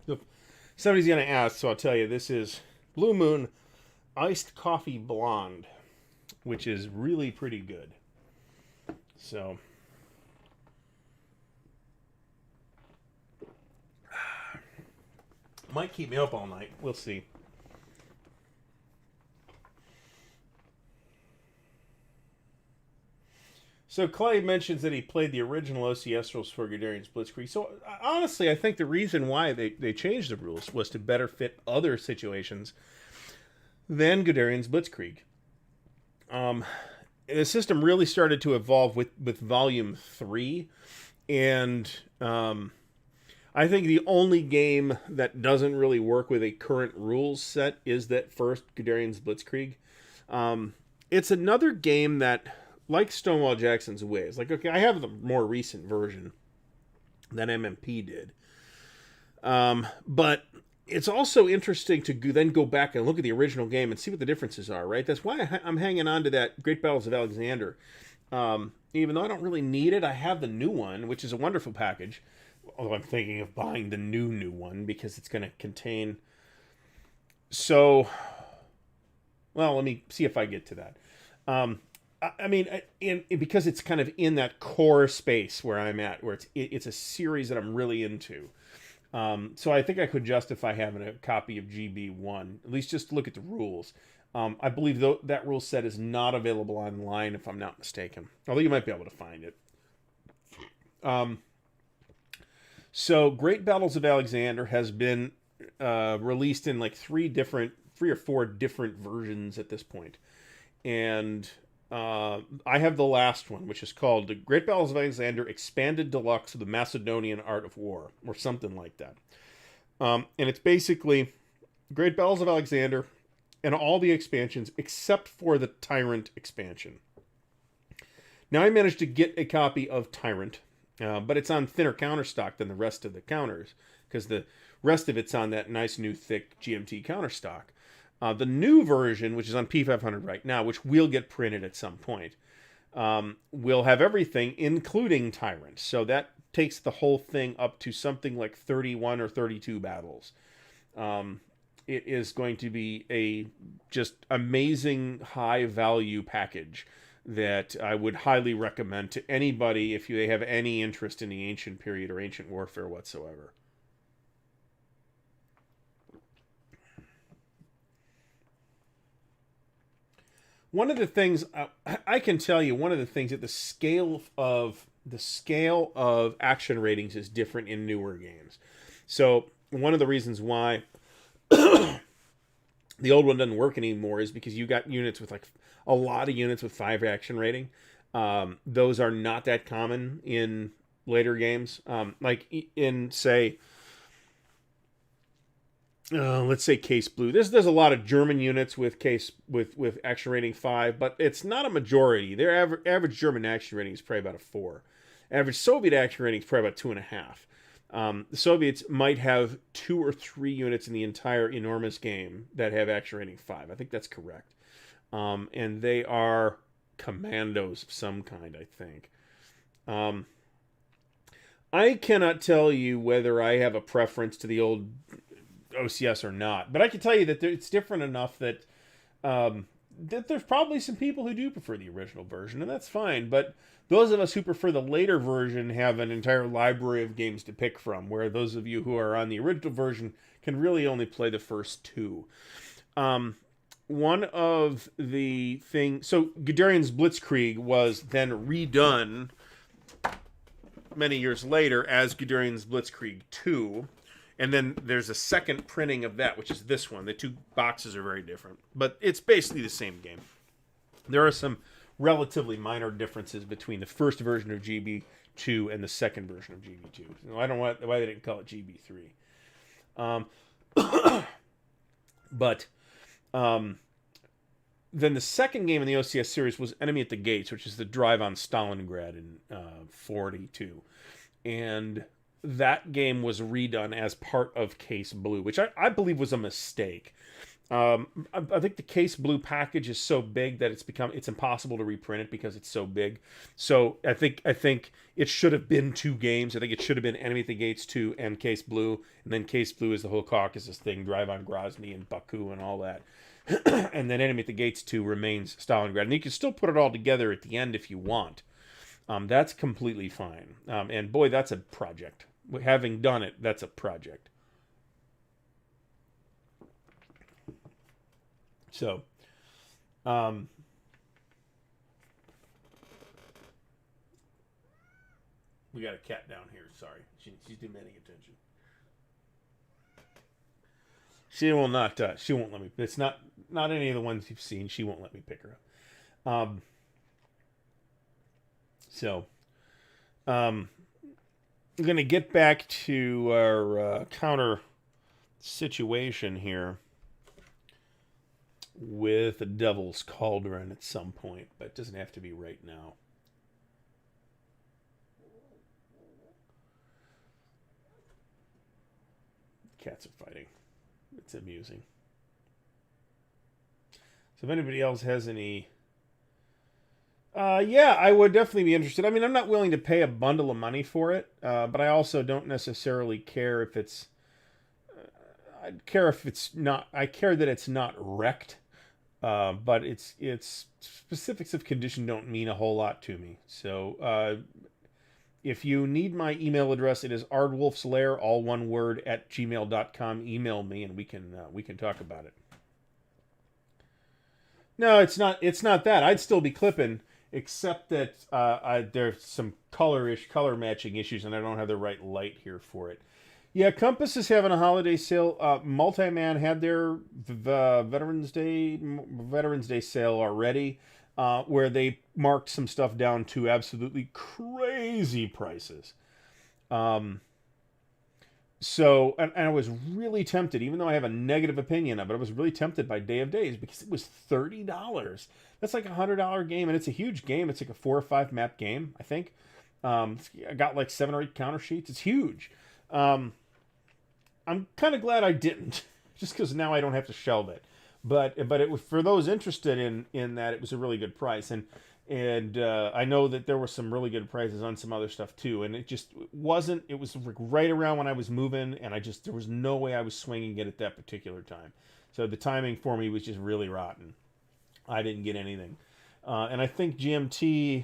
Speaker 1: So somebody's going to ask, so I'll tell you, this is Blue Moon Iced Coffee Blonde, which is really pretty good. So might keep me up all night. We'll see. So Clay mentions that he played the original OCS rules for Guderian's Blitzkrieg. So honestly, I think the reason why they changed the rules was to better fit other situations than Guderian's Blitzkrieg. The system really started to evolve with Volume 3, and I think the only game that doesn't really work with a current rules set is that first Guderian's Blitzkrieg. It's another game that, like Stonewall Jackson's Ways, like, okay, I have the more recent version than MMP did. But it's also interesting to then go back and look at the original game and see what the differences are, right? That's why I'm hanging on to that Great Battles of Alexander. Even though I don't really need it, I have the new one, which is a wonderful package. Although I'm thinking of buying the new one because it's going to contain... So, well, let me see if I get to that. I mean, because it's kind of in that core space where I'm at, where it's a series that I'm really into. So I think I could justify having a copy of GB1, at least just to look at the rules. I believe that rule set is not available online, if I'm not mistaken. Although you might be able to find it. So Great Battles of Alexander has been released in like 3 or 4 different versions at this point. And I have the last one, which is called The Great Battles of Alexander Expanded Deluxe of the Macedonian Art of War, or something like that. And it's basically Great Battles of Alexander and all the expansions except for the Tyrant expansion. Now, I managed to get a copy of Tyrant, but it's on thinner counter stock than the rest of the counters, because the rest of it's on that nice new thick GMT counter stock. The new version, which is on P500 right now, which will get printed at some point, will have everything, including Tyrant. So that takes the whole thing up to something like 31 or 32 battles. It is going to be a just amazing high-value package that I would highly recommend to anybody if they have any interest in the ancient period or ancient warfare whatsoever. One of the things I can tell you, one of the things that the scale of action ratings is different in newer games. So one of the reasons why the old one doesn't work anymore is because you got units with like a lot of units with 5 action rating. Those are not that common in later games. Like in say, let's say Case Blue. There's a lot of German units with case with action rating 5, but it's not a majority. Their average German action rating is probably about a 4. Average Soviet action rating is probably about 2.5. The Soviets might have 2 or 3 units in the entire enormous game that have action rating 5. I think that's correct. And they are commandos of some kind, I think. I cannot tell you whether I have a preference to the old OCS or not, but I can tell you that it's different enough that that there's probably some people who do prefer the original version, and that's fine. But those of us who prefer the later version have an entire library of games to pick from, where those of you who are on the original version can really only play the first 2. One of the things... So, Guderian's Blitzkrieg was then redone many years later as Guderian's Blitzkrieg 2. And then there's a second printing of that, which is this one. The 2 boxes are very different. But it's basically the same game. There are some relatively minor differences between the first version of GB2 and the second version of GB2. So I don't know why they didn't call it GB3. Then the second game in the OCS series was Enemy at the Gates, which is the drive on Stalingrad in 42. And that game was redone as part of Case Blue, which I believe was a mistake. I think the Case Blue package is so big that it's impossible to reprint it because it's so big. So I think it should have been 2 games. I think it should have been Enemy at the Gates 2 and Case Blue, and then Case Blue is the whole Caucasus thing, Drive on Grozny and Baku and all that. And then Enemy at the Gates 2 remains Stalingrad. And you can still put it all together at the end if you want. That's completely fine. And boy, that's a project. Having done it, that's a project. So, we got a cat down here. Sorry, she's demanding attention. She will not. She won't let me. It's not any of the ones you've seen. She won't let me pick her up. I'm going to get back to our counter situation here with the Devil's Cauldron at some point, but it doesn't have to be right now. Cats are fighting. It's amusing. So if anybody else has any... yeah, I would definitely be interested. I mean, I'm not willing to pay a bundle of money for it, but I also don't necessarily care if it's... I care that it's not wrecked, but its specifics of condition don't mean a whole lot to me. So if you need my email address, it is Ardwulf's Lair, all one word, @gmail.com. Email me and we can talk about it. No, it's not that. I'd still be clipping, except that there's some color matching issues, and I don't have the right light here for it. Yeah, Compass is having a holiday sale. Multiman had their Veterans Day sale already, where they marked some stuff down to absolutely crazy prices. So, and I was really tempted, even though I have a negative opinion of it, I was really tempted by Day of Days because it was $30. That's like $100 game, and it's a huge game. It's like a 4 or 5 map game, I think. I got like 7 or 8 counter sheets. It's huge. I'm kind of glad I didn't, just because now I don't have to shelve it. But it was, for those interested in that, it was a really good price, and I know that there were some really good prices on some other stuff too, and it just wasn't. It was right around when I was moving, and there was no way I was swinging it at that particular time. So the timing for me was just really rotten. I didn't get anything, and I think GMT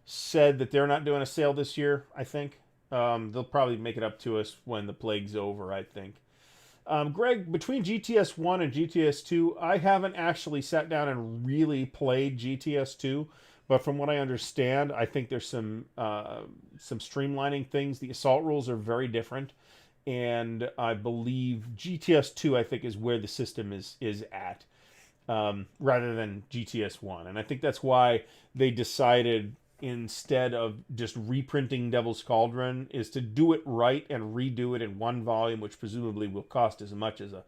Speaker 1: said that they're not doing a sale this year. I think they'll probably make it up to us when the plague's over, I think. Greg, between GTS 1 and GTS 2, I haven't actually sat down and really played GTS 2, but from what I understand, I think there's some streamlining things. The assault rules are very different, and I believe GTS 2, I think, is where the system is at, rather than GTS 1. And I think that's why they decided, instead of just reprinting Devil's Cauldron, is to do it right and redo it in one volume, which presumably will cost as much as a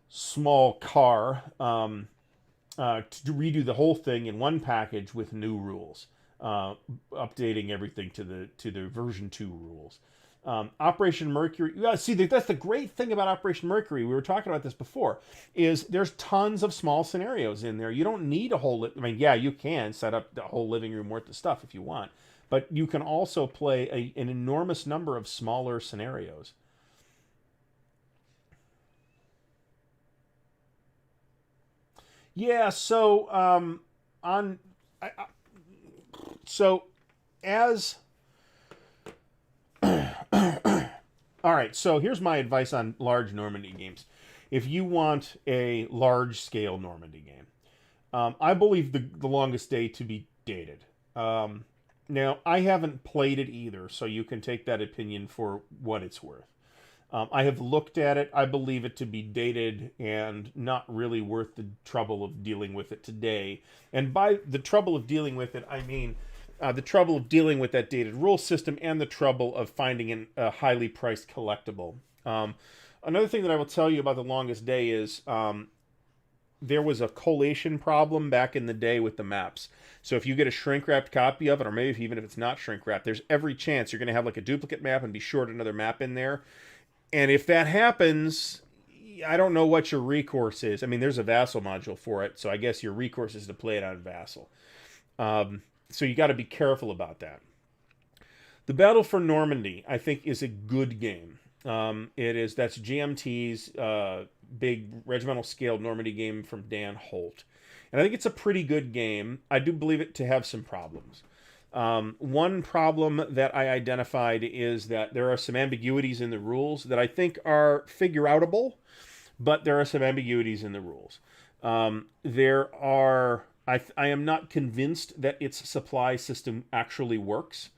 Speaker 1: small car, to redo the whole thing in one package with new rules, updating everything to the version 2 rules. Operation Mercury. Yeah, see, that's the great thing about Operation Mercury. We were talking about this before. Is there's tons of small scenarios in there. You don't need a whole. I mean, yeah, you can set up the whole living room worth of stuff if you want, but you can also play an enormous number of smaller scenarios. Yeah. So on. So as all right, so here's my advice on large Normandy games. If you want a large scale Normandy game, I believe the Longest Day to be dated. Now, I haven't played it either, so you can take that opinion for what it's worth. I have looked at it. I believe it to be dated and not really worth the trouble of dealing with it today. And by the trouble of dealing with it, I mean the trouble of dealing with that dated rule system and the trouble of finding a highly priced collectible. Another thing that I will tell you about The Longest Day is there was a collation problem back in the day with the maps. So if you get a shrink-wrapped copy of it, or maybe even if it's not shrink-wrapped, there's every chance you're going to have like a duplicate map and be short another map in there. And if that happens, I don't know what your recourse is. I mean, there's a Vassal module for it, so I guess your recourse is to play it on Vassal. So you got to be careful about that. The Battle for Normandy, I think, is a good game. That's GMT's big regimental scale Normandy game from Dan Holt. And I think it's a pretty good game. I do believe it to have some problems. One problem that I identified is that there are some ambiguities in the rules that I think are figure-outable, but there are some ambiguities in the rules. I am not convinced that its supply system actually works.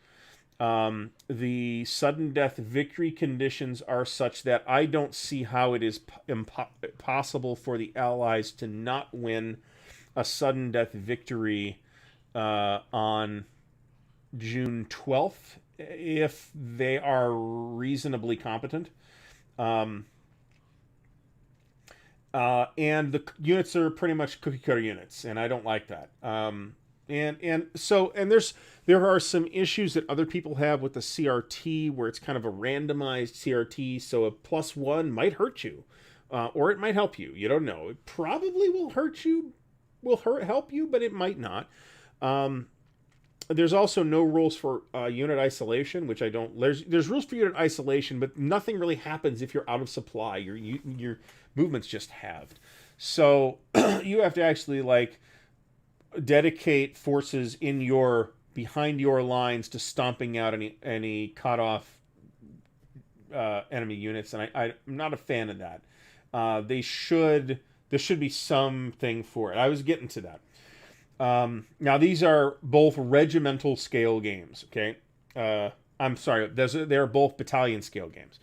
Speaker 1: The sudden death victory conditions are such that I don't see how it is possible for the Allies to not win a sudden death victory on June 12th if they are reasonably competent. And the units are pretty much cookie cutter units, and I don't like that. There are some issues that other people have with the CRT, where it's kind of a randomized CRT, so a +1 might hurt you, or it might help you. You don't know. It probably will help you, but it might not. There's also no rules for unit isolation, which I don't. There's rules for unit isolation, but nothing really happens if you're out of supply. Your movement's just halved. So you have to actually dedicate forces behind your lines to stomping out any cut off enemy units, and I'm not a fan of that. There should be something for it. I was getting to that. Now these are both regimental scale games. Okay, I'm sorry. They're both battalion scale games.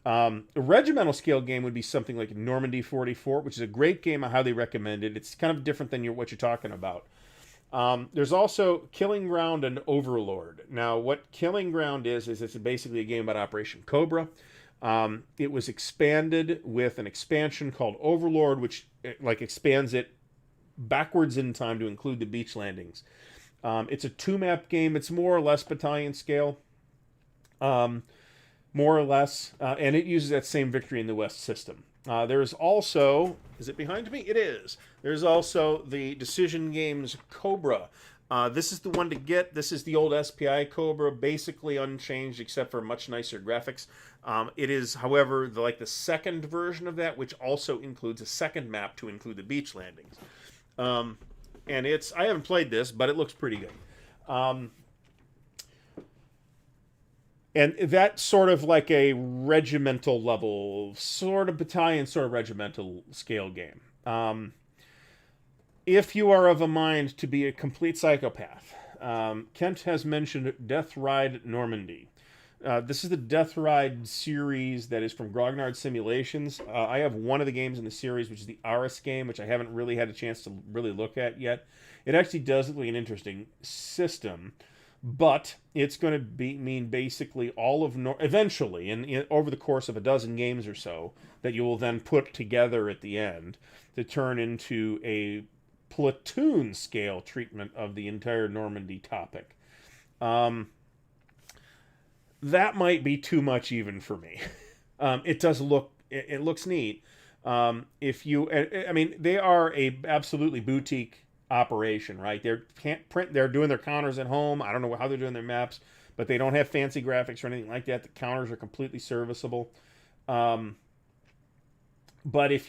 Speaker 1: A regimental scale game would be something like Normandy 44, which is a great game. I highly recommend it. It's kind of different than what you're talking about. There's also Killing Ground and Overlord. Now, what Killing Ground is it's basically a game about Operation Cobra. It was expanded with an expansion called Overlord, which expands it backwards in time to include the beach landings. It's a 2-map game. It's more or less battalion scale. More or less, and it uses that same Victory in the West system. There's also, is it behind me? It is. There's also the Decision Games Cobra. This is the one to get. This is the old SPI Cobra, basically unchanged except for much nicer graphics. It is, however, the second version of that, which also includes a second map to include the beach landings. And I haven't played this, but it looks pretty good. And that's sort of like a regimental level, sort of battalion, sort of regimental scale game. If you are of a mind to be a complete psychopath, Kent has mentioned Death Ride Normandy. This is the Death Ride series that is from Grognard Simulations. I have one of the games in the series, which is the Aris game, which I haven't really had a chance to really look at yet. It actually does look like an interesting system, but it's going to mean basically all of eventually, over the course of a dozen games or so, that you will then put together at the end to turn into a platoon scale treatment of the entire Normandy topic. That might be too much even for me. It does look, it looks neat. If you, I mean, they are a absolutely boutique operation, right? They're doing their counters at home. I don't know how they're doing their maps, but they don't have fancy graphics or anything like that. The counters are completely serviceable. But if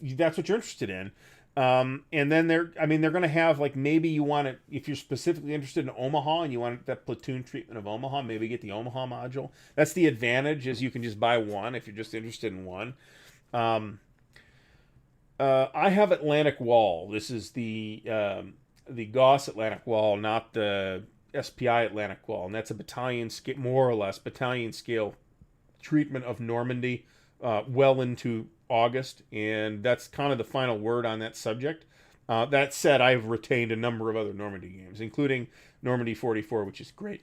Speaker 1: that's what you're interested in, and then they're going to have, like, maybe you want it, if you're specifically interested in Omaha and you want that platoon treatment of Omaha, maybe get the Omaha module. That's the advantage, is you can just buy one if you're just interested in one. I have Atlantic Wall. This is the Gauss Atlantic Wall, not the SPI Atlantic Wall, and that's a battalion scale, more or less battalion scale treatment of Normandy, well into August, and that's kind of the final word on that subject. That said, I've retained a number of other Normandy games, including Normandy 44, which is great.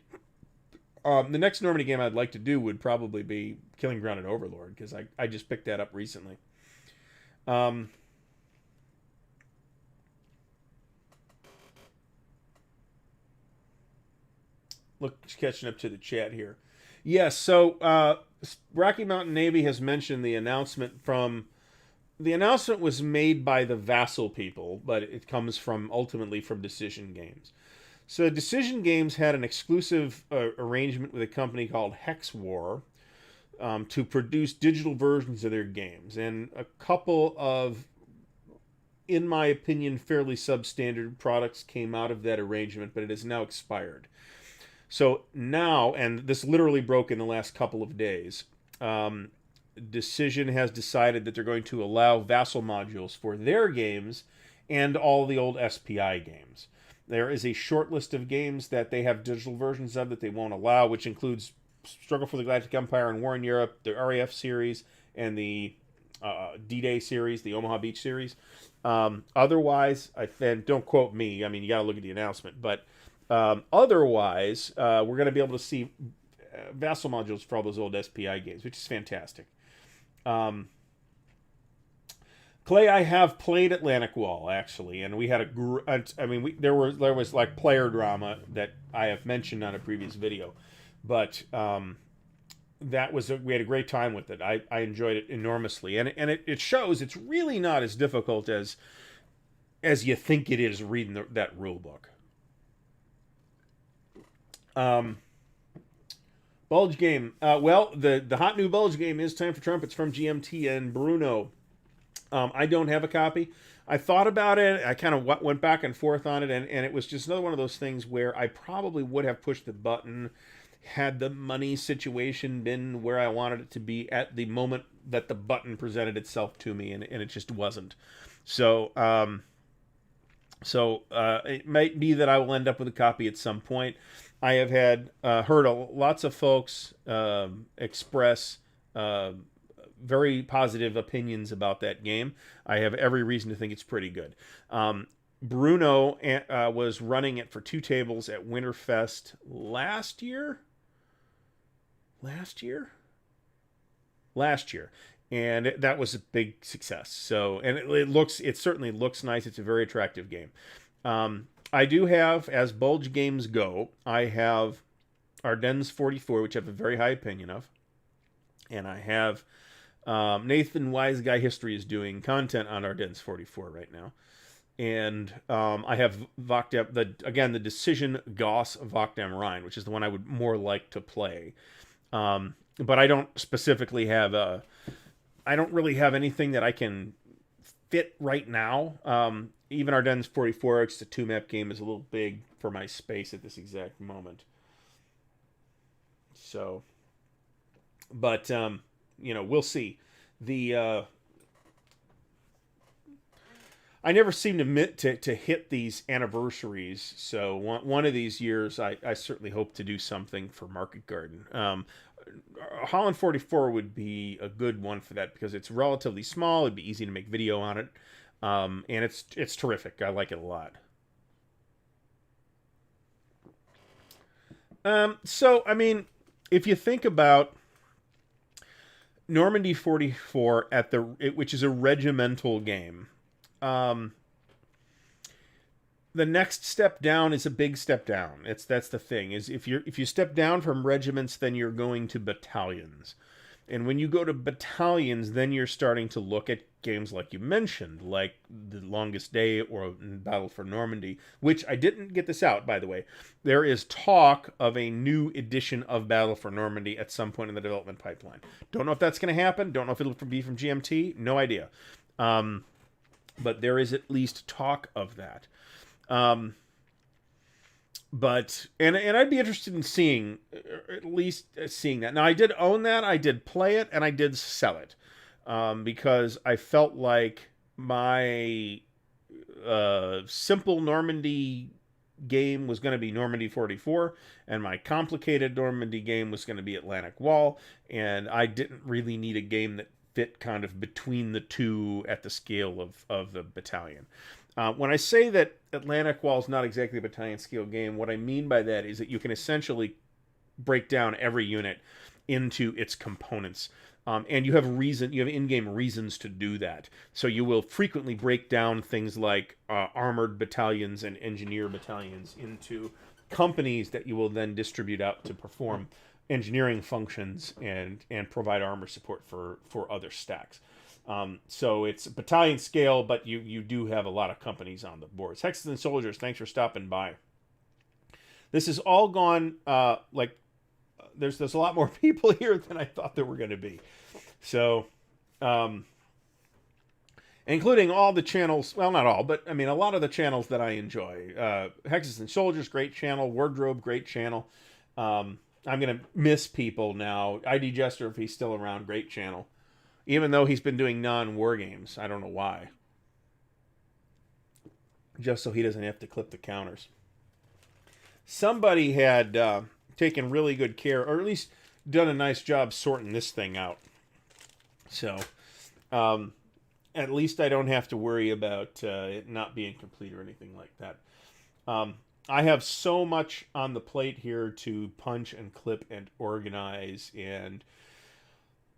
Speaker 1: The next Normandy game I'd like to do would probably be Killing Ground at Overlord, because I just picked that up recently. Look, just catching up to the chat here. Yes, so Rocky Mountain Navy has mentioned the announcement from. The announcement was made by the Vassal people, but it comes ultimately from Decision Games. So Decision Games had an exclusive arrangement with a company called Hex War to produce digital versions of their games, and a couple of, in my opinion, fairly substandard products came out of that arrangement, but it has now expired. So now, and this literally broke in the last couple of days, Decision has decided that they're going to allow Vassal modules for their games and all the old SPI games. There is a short list of games that they have digital versions of that they won't allow, which includes Struggle for the Galactic Empire and War in Europe, the RAF series, and the D-Day series, the Omaha Beach series. Otherwise, don't quote me, I mean, you got to look at the announcement, but otherwise, we're going to be able to see Vassal modules for all those old SPI games, which is fantastic. Clay, I have played Atlantic Wall, actually, and we had there was like player drama that I have mentioned on a previous video, but we had a great time with it. I enjoyed it enormously, and it shows it's really not as difficult as you think it is reading that rule book. Bulge game. Well, the hot new Bulge game is Time for Trumpets from GMT and Bruno. I don't have a copy. I thought about it. I kind of went back and forth on it, and it was just another one of those things where I probably would have pushed the button had the money situation been where I wanted it to be at the moment that the button presented itself to me, and it just wasn't. So it might be that I will end up with a copy at some point. I have heard lots of folks express very positive opinions about that game. I have every reason to think it's pretty good. Bruno was running it for 2 tables at Winterfest last year, and that was a big success. So, and it certainly looks nice. It's a very attractive game. I do have, as Bulge games go, I have Ardennes 44, which I have a very high opinion of, and I have Nathan Wise Guy History is doing content on Ardennes 44 right now, and I have the Decision Gauss Vakdam Rhine, which is the one I would more like to play, but I don't specifically have I don't really have anything that I can fit right now. Even Ardennes 44, it's a 2-map game, is a little big for my space at this exact moment. So, but we'll see. I never seem to hit these anniversaries. So one of these years, I certainly hope to do something for Market Garden. Holland 44 would be a good one for that because it's relatively small. It'd be easy to make video on it, and it's terrific. I like it a lot. So I mean, if you think about Normandy 44 which is a regimental game. Um, the next step down is a big step down. That's the thing is if you step down from regiments, then you're going to battalions, and when you go to battalions, then you're starting to look at games like you mentioned, like The Longest Day or Battle for Normandy, which I didn't get this out, by the way. There is talk of a new edition of Battle for Normandy at some point in the development pipeline. Don't know if that's going to happen. Don't know if it'll be from GMT. No idea. But there is at least talk of that. But I'd be interested in seeing, at least seeing that. Now, I did own that. I did play it, and I did sell it. Because I felt like my simple Normandy game was going to be Normandy 44, and my complicated Normandy game was going to be Atlantic Wall, and I didn't really need a game that fit kind of between the two at the scale of the battalion. When I say that Atlantic Wall is not exactly a battalion scale game, what I mean by that is that you can essentially break down every unit into its components. And you have in-game reasons to do that. So you will frequently break down things like armored battalions and engineer battalions into companies that you will then distribute out to perform engineering functions and provide armor support for other stacks. So it's battalion scale, but you do have a lot of companies on the boards. Hexes and Soldiers, thanks for stopping by. This has all gone there's a lot more people here than I thought there were going to be. So, including all the channels, well, not all, but I mean, a lot of the channels that I enjoy. Hexes and Soldiers, great channel. Wardrobe, great channel. I'm going to miss people now. ID Jester, if he's still around, great channel. Even though he's been doing non-war games. I don't know why. Just so he doesn't have to clip the counters. Somebody had taken really good care, or at least done a nice job sorting this thing out. So, at least I don't have to worry about it not being complete or anything like that. I have so much on the plate here to punch and clip and organize, and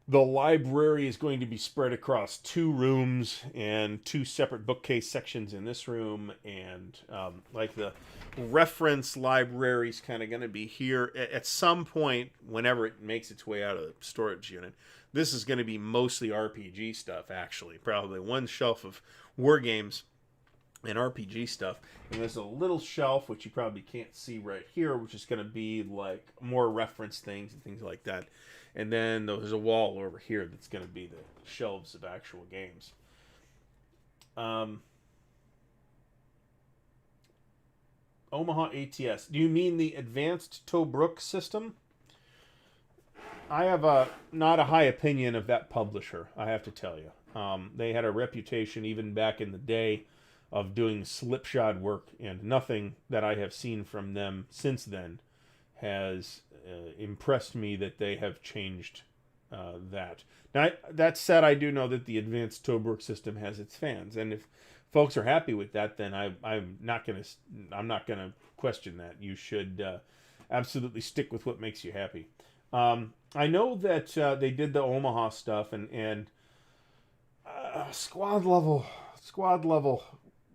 Speaker 1: the library is going to be spread across 2 rooms and 2 separate bookcase sections in this room, and like the reference library is kind of going to be here at some point whenever it makes its way out of the storage unit. This is going to be mostly RPG stuff, actually. Probably one shelf of war games and RPG stuff, and there's a little shelf which you probably can't see right here, which is going to be like more reference things and things like that. And then there's a wall over here that's going to be the shelves of actual games. Omaha ATS. Do you mean the Advanced Tobruk system? I have not a high opinion of that publisher, I have to tell you. They had a reputation even back in the day of doing slipshod work, and nothing that I have seen from them since then has impressed me that they have changed that. Now, that said, I do know that the Advanced Tobruk system has its fans, and if folks are happy with that, then I'm not gonna question that. You should absolutely stick with what makes you happy. I know that they did the Omaha stuff and squad level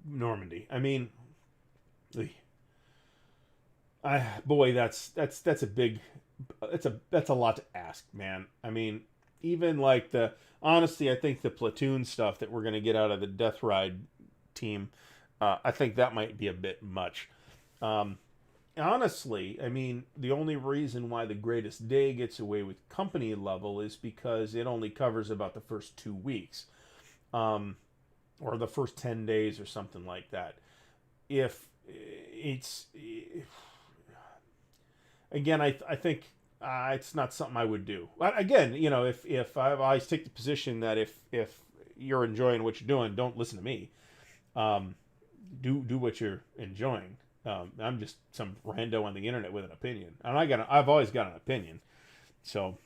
Speaker 1: Normandy. I mean, boy, that's a lot to ask, man. I mean, even like honestly, I think the platoon stuff that we're gonna get out of the Death Ride team, I think that might be a bit much. Honestly, I mean, the only reason why the Greatest Day gets away with company level is because it only covers about the first 2 weeks, or the first 10 days or something like that. If it's again, I think it's not something I would do. Again, you know, if I always take the position that if you're enjoying what you're doing, don't listen to me. Do what you're enjoying. I'm just some rando on the internet with an opinion, and I've always got an opinion. So,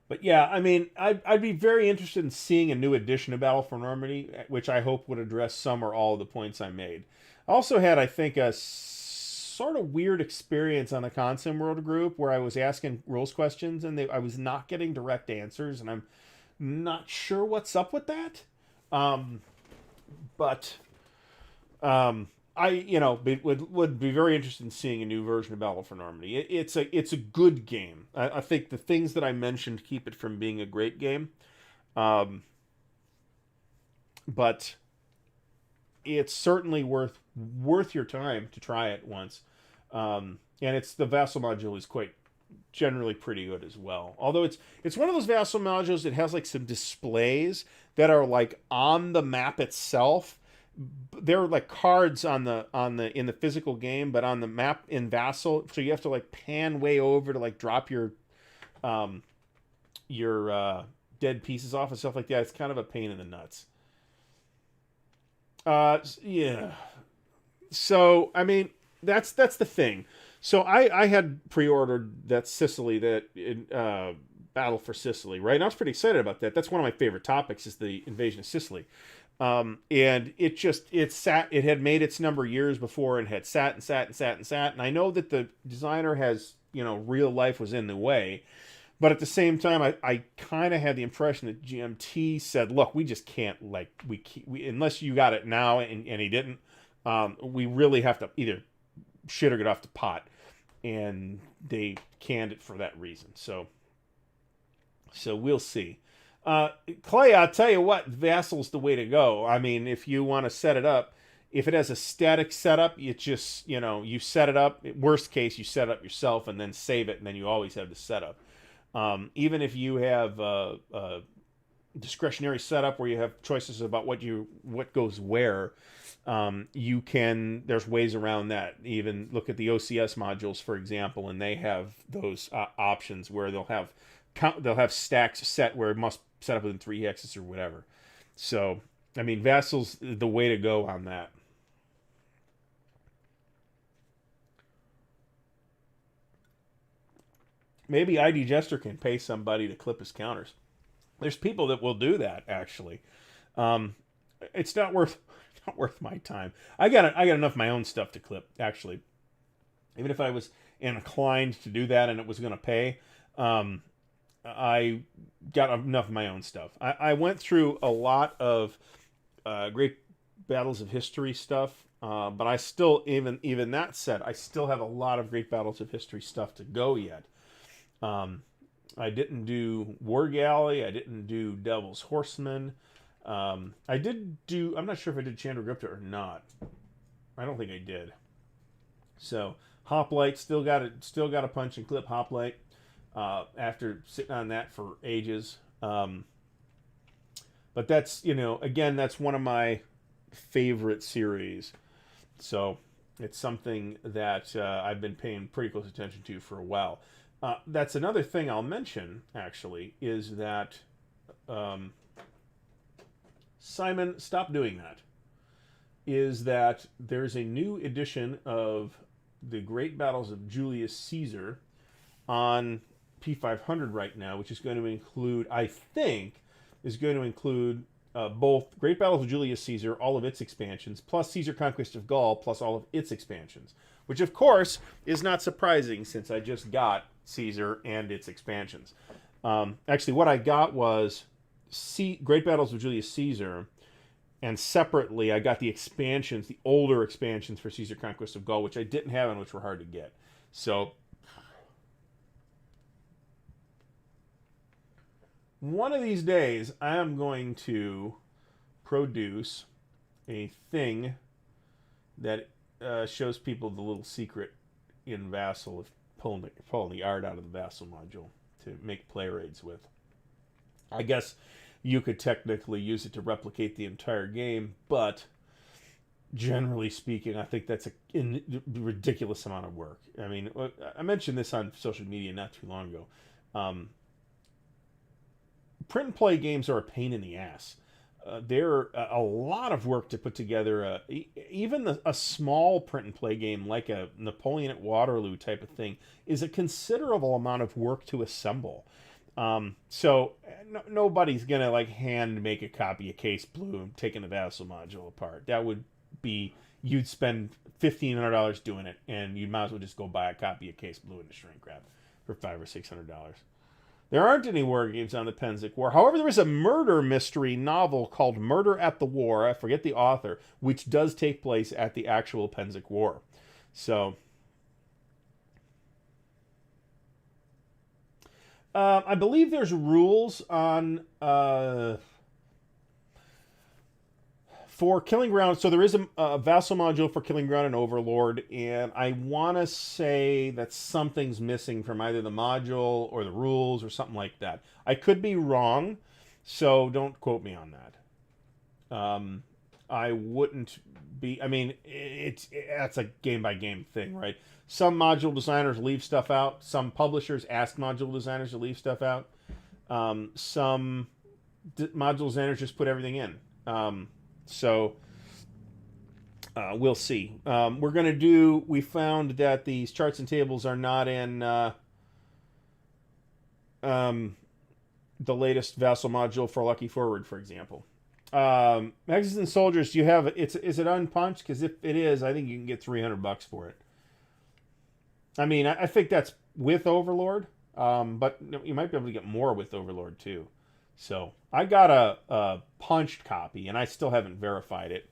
Speaker 1: but yeah, I mean, I'd be very interested in seeing a new edition of Battle for Normandy, which I hope would address some or all of the points I made. I also had, I think, a sort of weird experience on the Consim World group where I was asking rules questions and I was not getting direct answers, and I'm not sure what's up with that. Um, but I would be very interested in seeing a new version of Battle for Normandy. It's a good game. I think the things that I mentioned keep it from being a great game, um, but it's certainly worth your time to try it once. And it's the vassal module is quite generally pretty good as well. Although it's one of those vassal modules that has like some displays that are like on the map itself. They're like cards on the in the physical game, but on the map in vassal, so you have to like pan way over to like drop um your dead pieces off and stuff like that. It's kind of a pain in the nuts. Yeah. So I mean, that's the thing. So I had pre-ordered that Sicily that Battle for Sicily, right? And I was pretty excited about that. That's one of my favorite topics is the invasion of Sicily. And it had made its number years before and had sat and sat and sat and sat. And I know that the designer has, real life was in the way. But at the same time, I kind of had the impression that GMT said, look, we just can't, like, unless you got it now, and he didn't, we really have to either shit or get off the pot. And they canned it for that reason. So we'll see. Clay, I'll tell you what, Vassal's the way to go. I mean, if you want to set it up, if it has a static setup, you just, you set it up. Worst case, you set it up yourself and then save it, and then you always have the setup. Even if you have a discretionary setup where you have choices about what goes where, there's ways around that. Even look at the OCS modules, for example, and they have those options where they'll have stacks set where it must set up within 3 hexes or whatever. So, I mean, Vassal's the way to go on that. Maybe ID Jester can pay somebody to clip his counters. There's people that will do that, actually. Um, it's not worth my time. I got enough of my own stuff to clip, actually. Even if I was inclined to do that and it was going to pay, I got enough of my own stuff. I went through a lot of great battles of history stuff, but I still, even that said, I still have a lot of great battles of history stuff to go yet. I didn't do War Galley. I didn't do Devil's Horseman. I did do. I'm not sure if I did Chandragupta or not. I don't think I did. So Hoplite still got a punch and clip Hoplite. After sitting on that for ages. But that's, again, that's one of my favorite series. So it's something that I've been paying pretty close attention to for a while. That's another thing I'll mention, actually, is that Simon, stop doing that. Is that there's a new edition of the Great Battles of Julius Caesar on P500 right now, which is going to include, I think, both Great Battles of Julius Caesar, all of its expansions, plus Caesar Conquest of Gaul, plus all of its expansions. Which, of course, is not surprising since I just got Caesar and its expansions. Actually, what I got was Great Battles of Julius Caesar, and separately, I got the expansions, the older expansions for Caesar Conquest of Gaul, which I didn't have and which were hard to get. So one of these days, I am going to produce a thing that shows people the little secret in Vassal of pulling the art out of the Vassal module to make play raids with. I guess you could technically use it to replicate the entire game, but generally speaking, I think that's a ridiculous amount of work. I mean, I mentioned this on social media not too long ago. Print and play games are a pain in the ass. They're a lot of work to put together. Even a small print and play game like a Napoleon at Waterloo type of thing is a considerable amount of work to assemble. So nobody's gonna like hand make a copy of Case Blue taking the Vassal module apart. That would be, you'd spend $1,500 doing it, and you might as well just go buy a copy of Case Blue in a shrink wrap for $500 or $600. There aren't any war games on the Pennsic War. However, there is a murder mystery novel called Murder at the War. I forget the author, which does take place at the actual Pennsic War. So, I believe there's rules on for Killing Ground. So there is a vassal module for Killing Ground and Overlord, and I want to say that something's missing from either the module or the rules or something like that. I could be wrong, so don't quote me on that. I wouldn't be. I mean, that's a game by game thing, right? Some module designers leave stuff out. Some publishers ask module designers to leave stuff out. Some module designers just put everything in. So we'll see. We're going to do, we found that these charts and tables are not in the latest Vassal module for Lucky Forward, for example. Magazines and Soldiers, you have, is it unpunched? Because if it is, I think you can get $300 for it. I mean, I think that's with Overlord, but you might be able to get more with Overlord too. So I got a punched copy, and I still haven't verified it,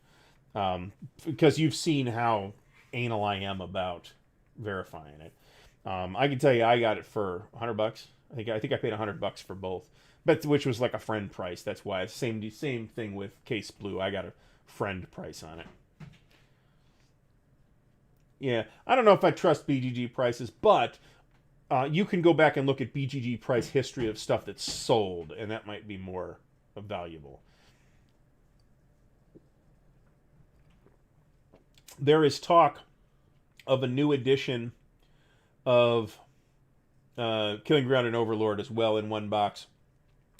Speaker 1: because you've seen how anal I am about verifying it. I can tell you, I got it for $100. I think I paid $100 for both, but which was like a friend price. That's why it's same thing with Case Blue. I got a friend price on it. Yeah, I don't know if I trust BGG prices, but you can go back and look at BGG price history of stuff that's sold, and that might be more valuable. There is talk of a new edition of Killing Ground and Overlord as well in one box.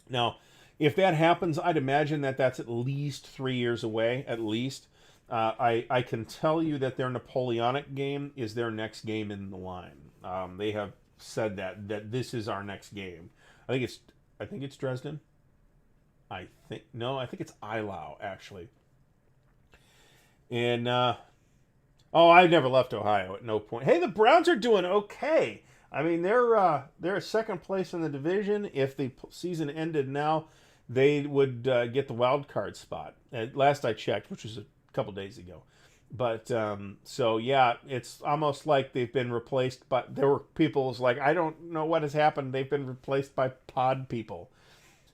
Speaker 1: Now, if that happens, I'd imagine that that's at least 3 years away, at least. I can tell you that their Napoleonic game is their next game in the line. They have said that this is our next game. I think it's Dresden. I think it's Eylau actually. And I never left Ohio at no point. Hey, the Browns are doing okay. I mean, they're second place in the division. If the season ended now, they would get the wild card spot. At last I checked, which was a couple days ago. But so yeah, it's almost like they've been replaced. But there were people who's like, I don't know what has happened. They've been replaced by pod people,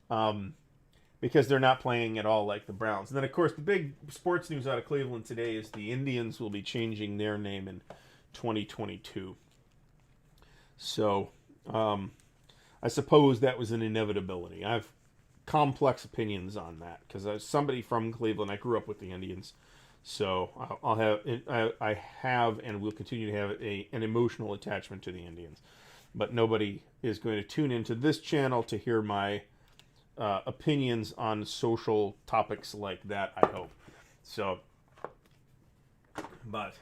Speaker 1: because they're not playing at all like the Browns. And then of course the big sports news out of Cleveland today is the Indians will be changing their name in 2022. So I suppose that was an inevitability. I have complex opinions on that because as somebody from Cleveland, I grew up with the Indians. So I have and will continue to have an emotional attachment to the Indians. But nobody is going to tune into this channel to hear my opinions on social topics like that, I hope. So, but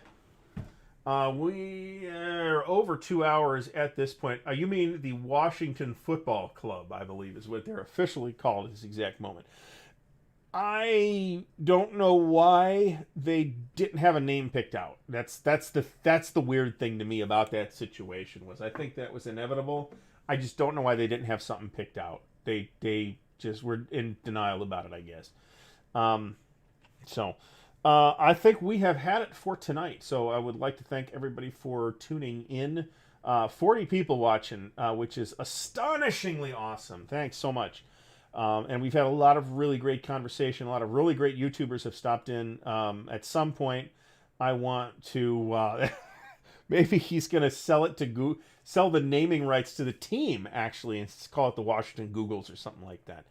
Speaker 1: we are over 2 hours at this point. You mean the Washington Football Club, I believe, is what they're officially called at this exact moment. I don't know why they didn't have a name picked out. That's the weird thing to me about that situation was I think that was inevitable. I just don't know why they didn't have something picked out. They just were in denial about it, I guess. I think we have had it for tonight. So I would like to thank everybody for tuning in. 40 people watching, which is astonishingly awesome. Thanks so much. And we've had a lot of really great conversation. A lot of really great YouTubers have stopped in. At some point, I want to maybe he's going to sell the naming rights to the team actually, and call it the Washington Googles or something like that.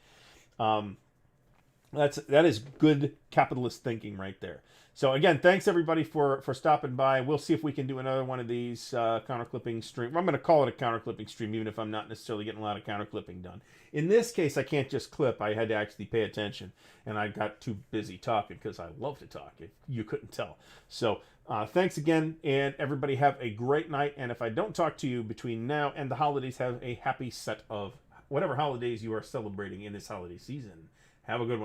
Speaker 1: That is good capitalist thinking right there. So again, thanks everybody for stopping by. We'll see if we can do another one of these counter clipping stream. I'm going to call it a counter clipping stream, even if I'm not necessarily getting a lot of counter clipping done. In this case, I can't just clip. I had to actually pay attention, and I got too busy talking because I love to talk. If you couldn't tell. So thanks again, and everybody have a great night. And if I don't talk to you between now and the holidays, have a happy set of whatever holidays you are celebrating in this holiday season. Have a good one.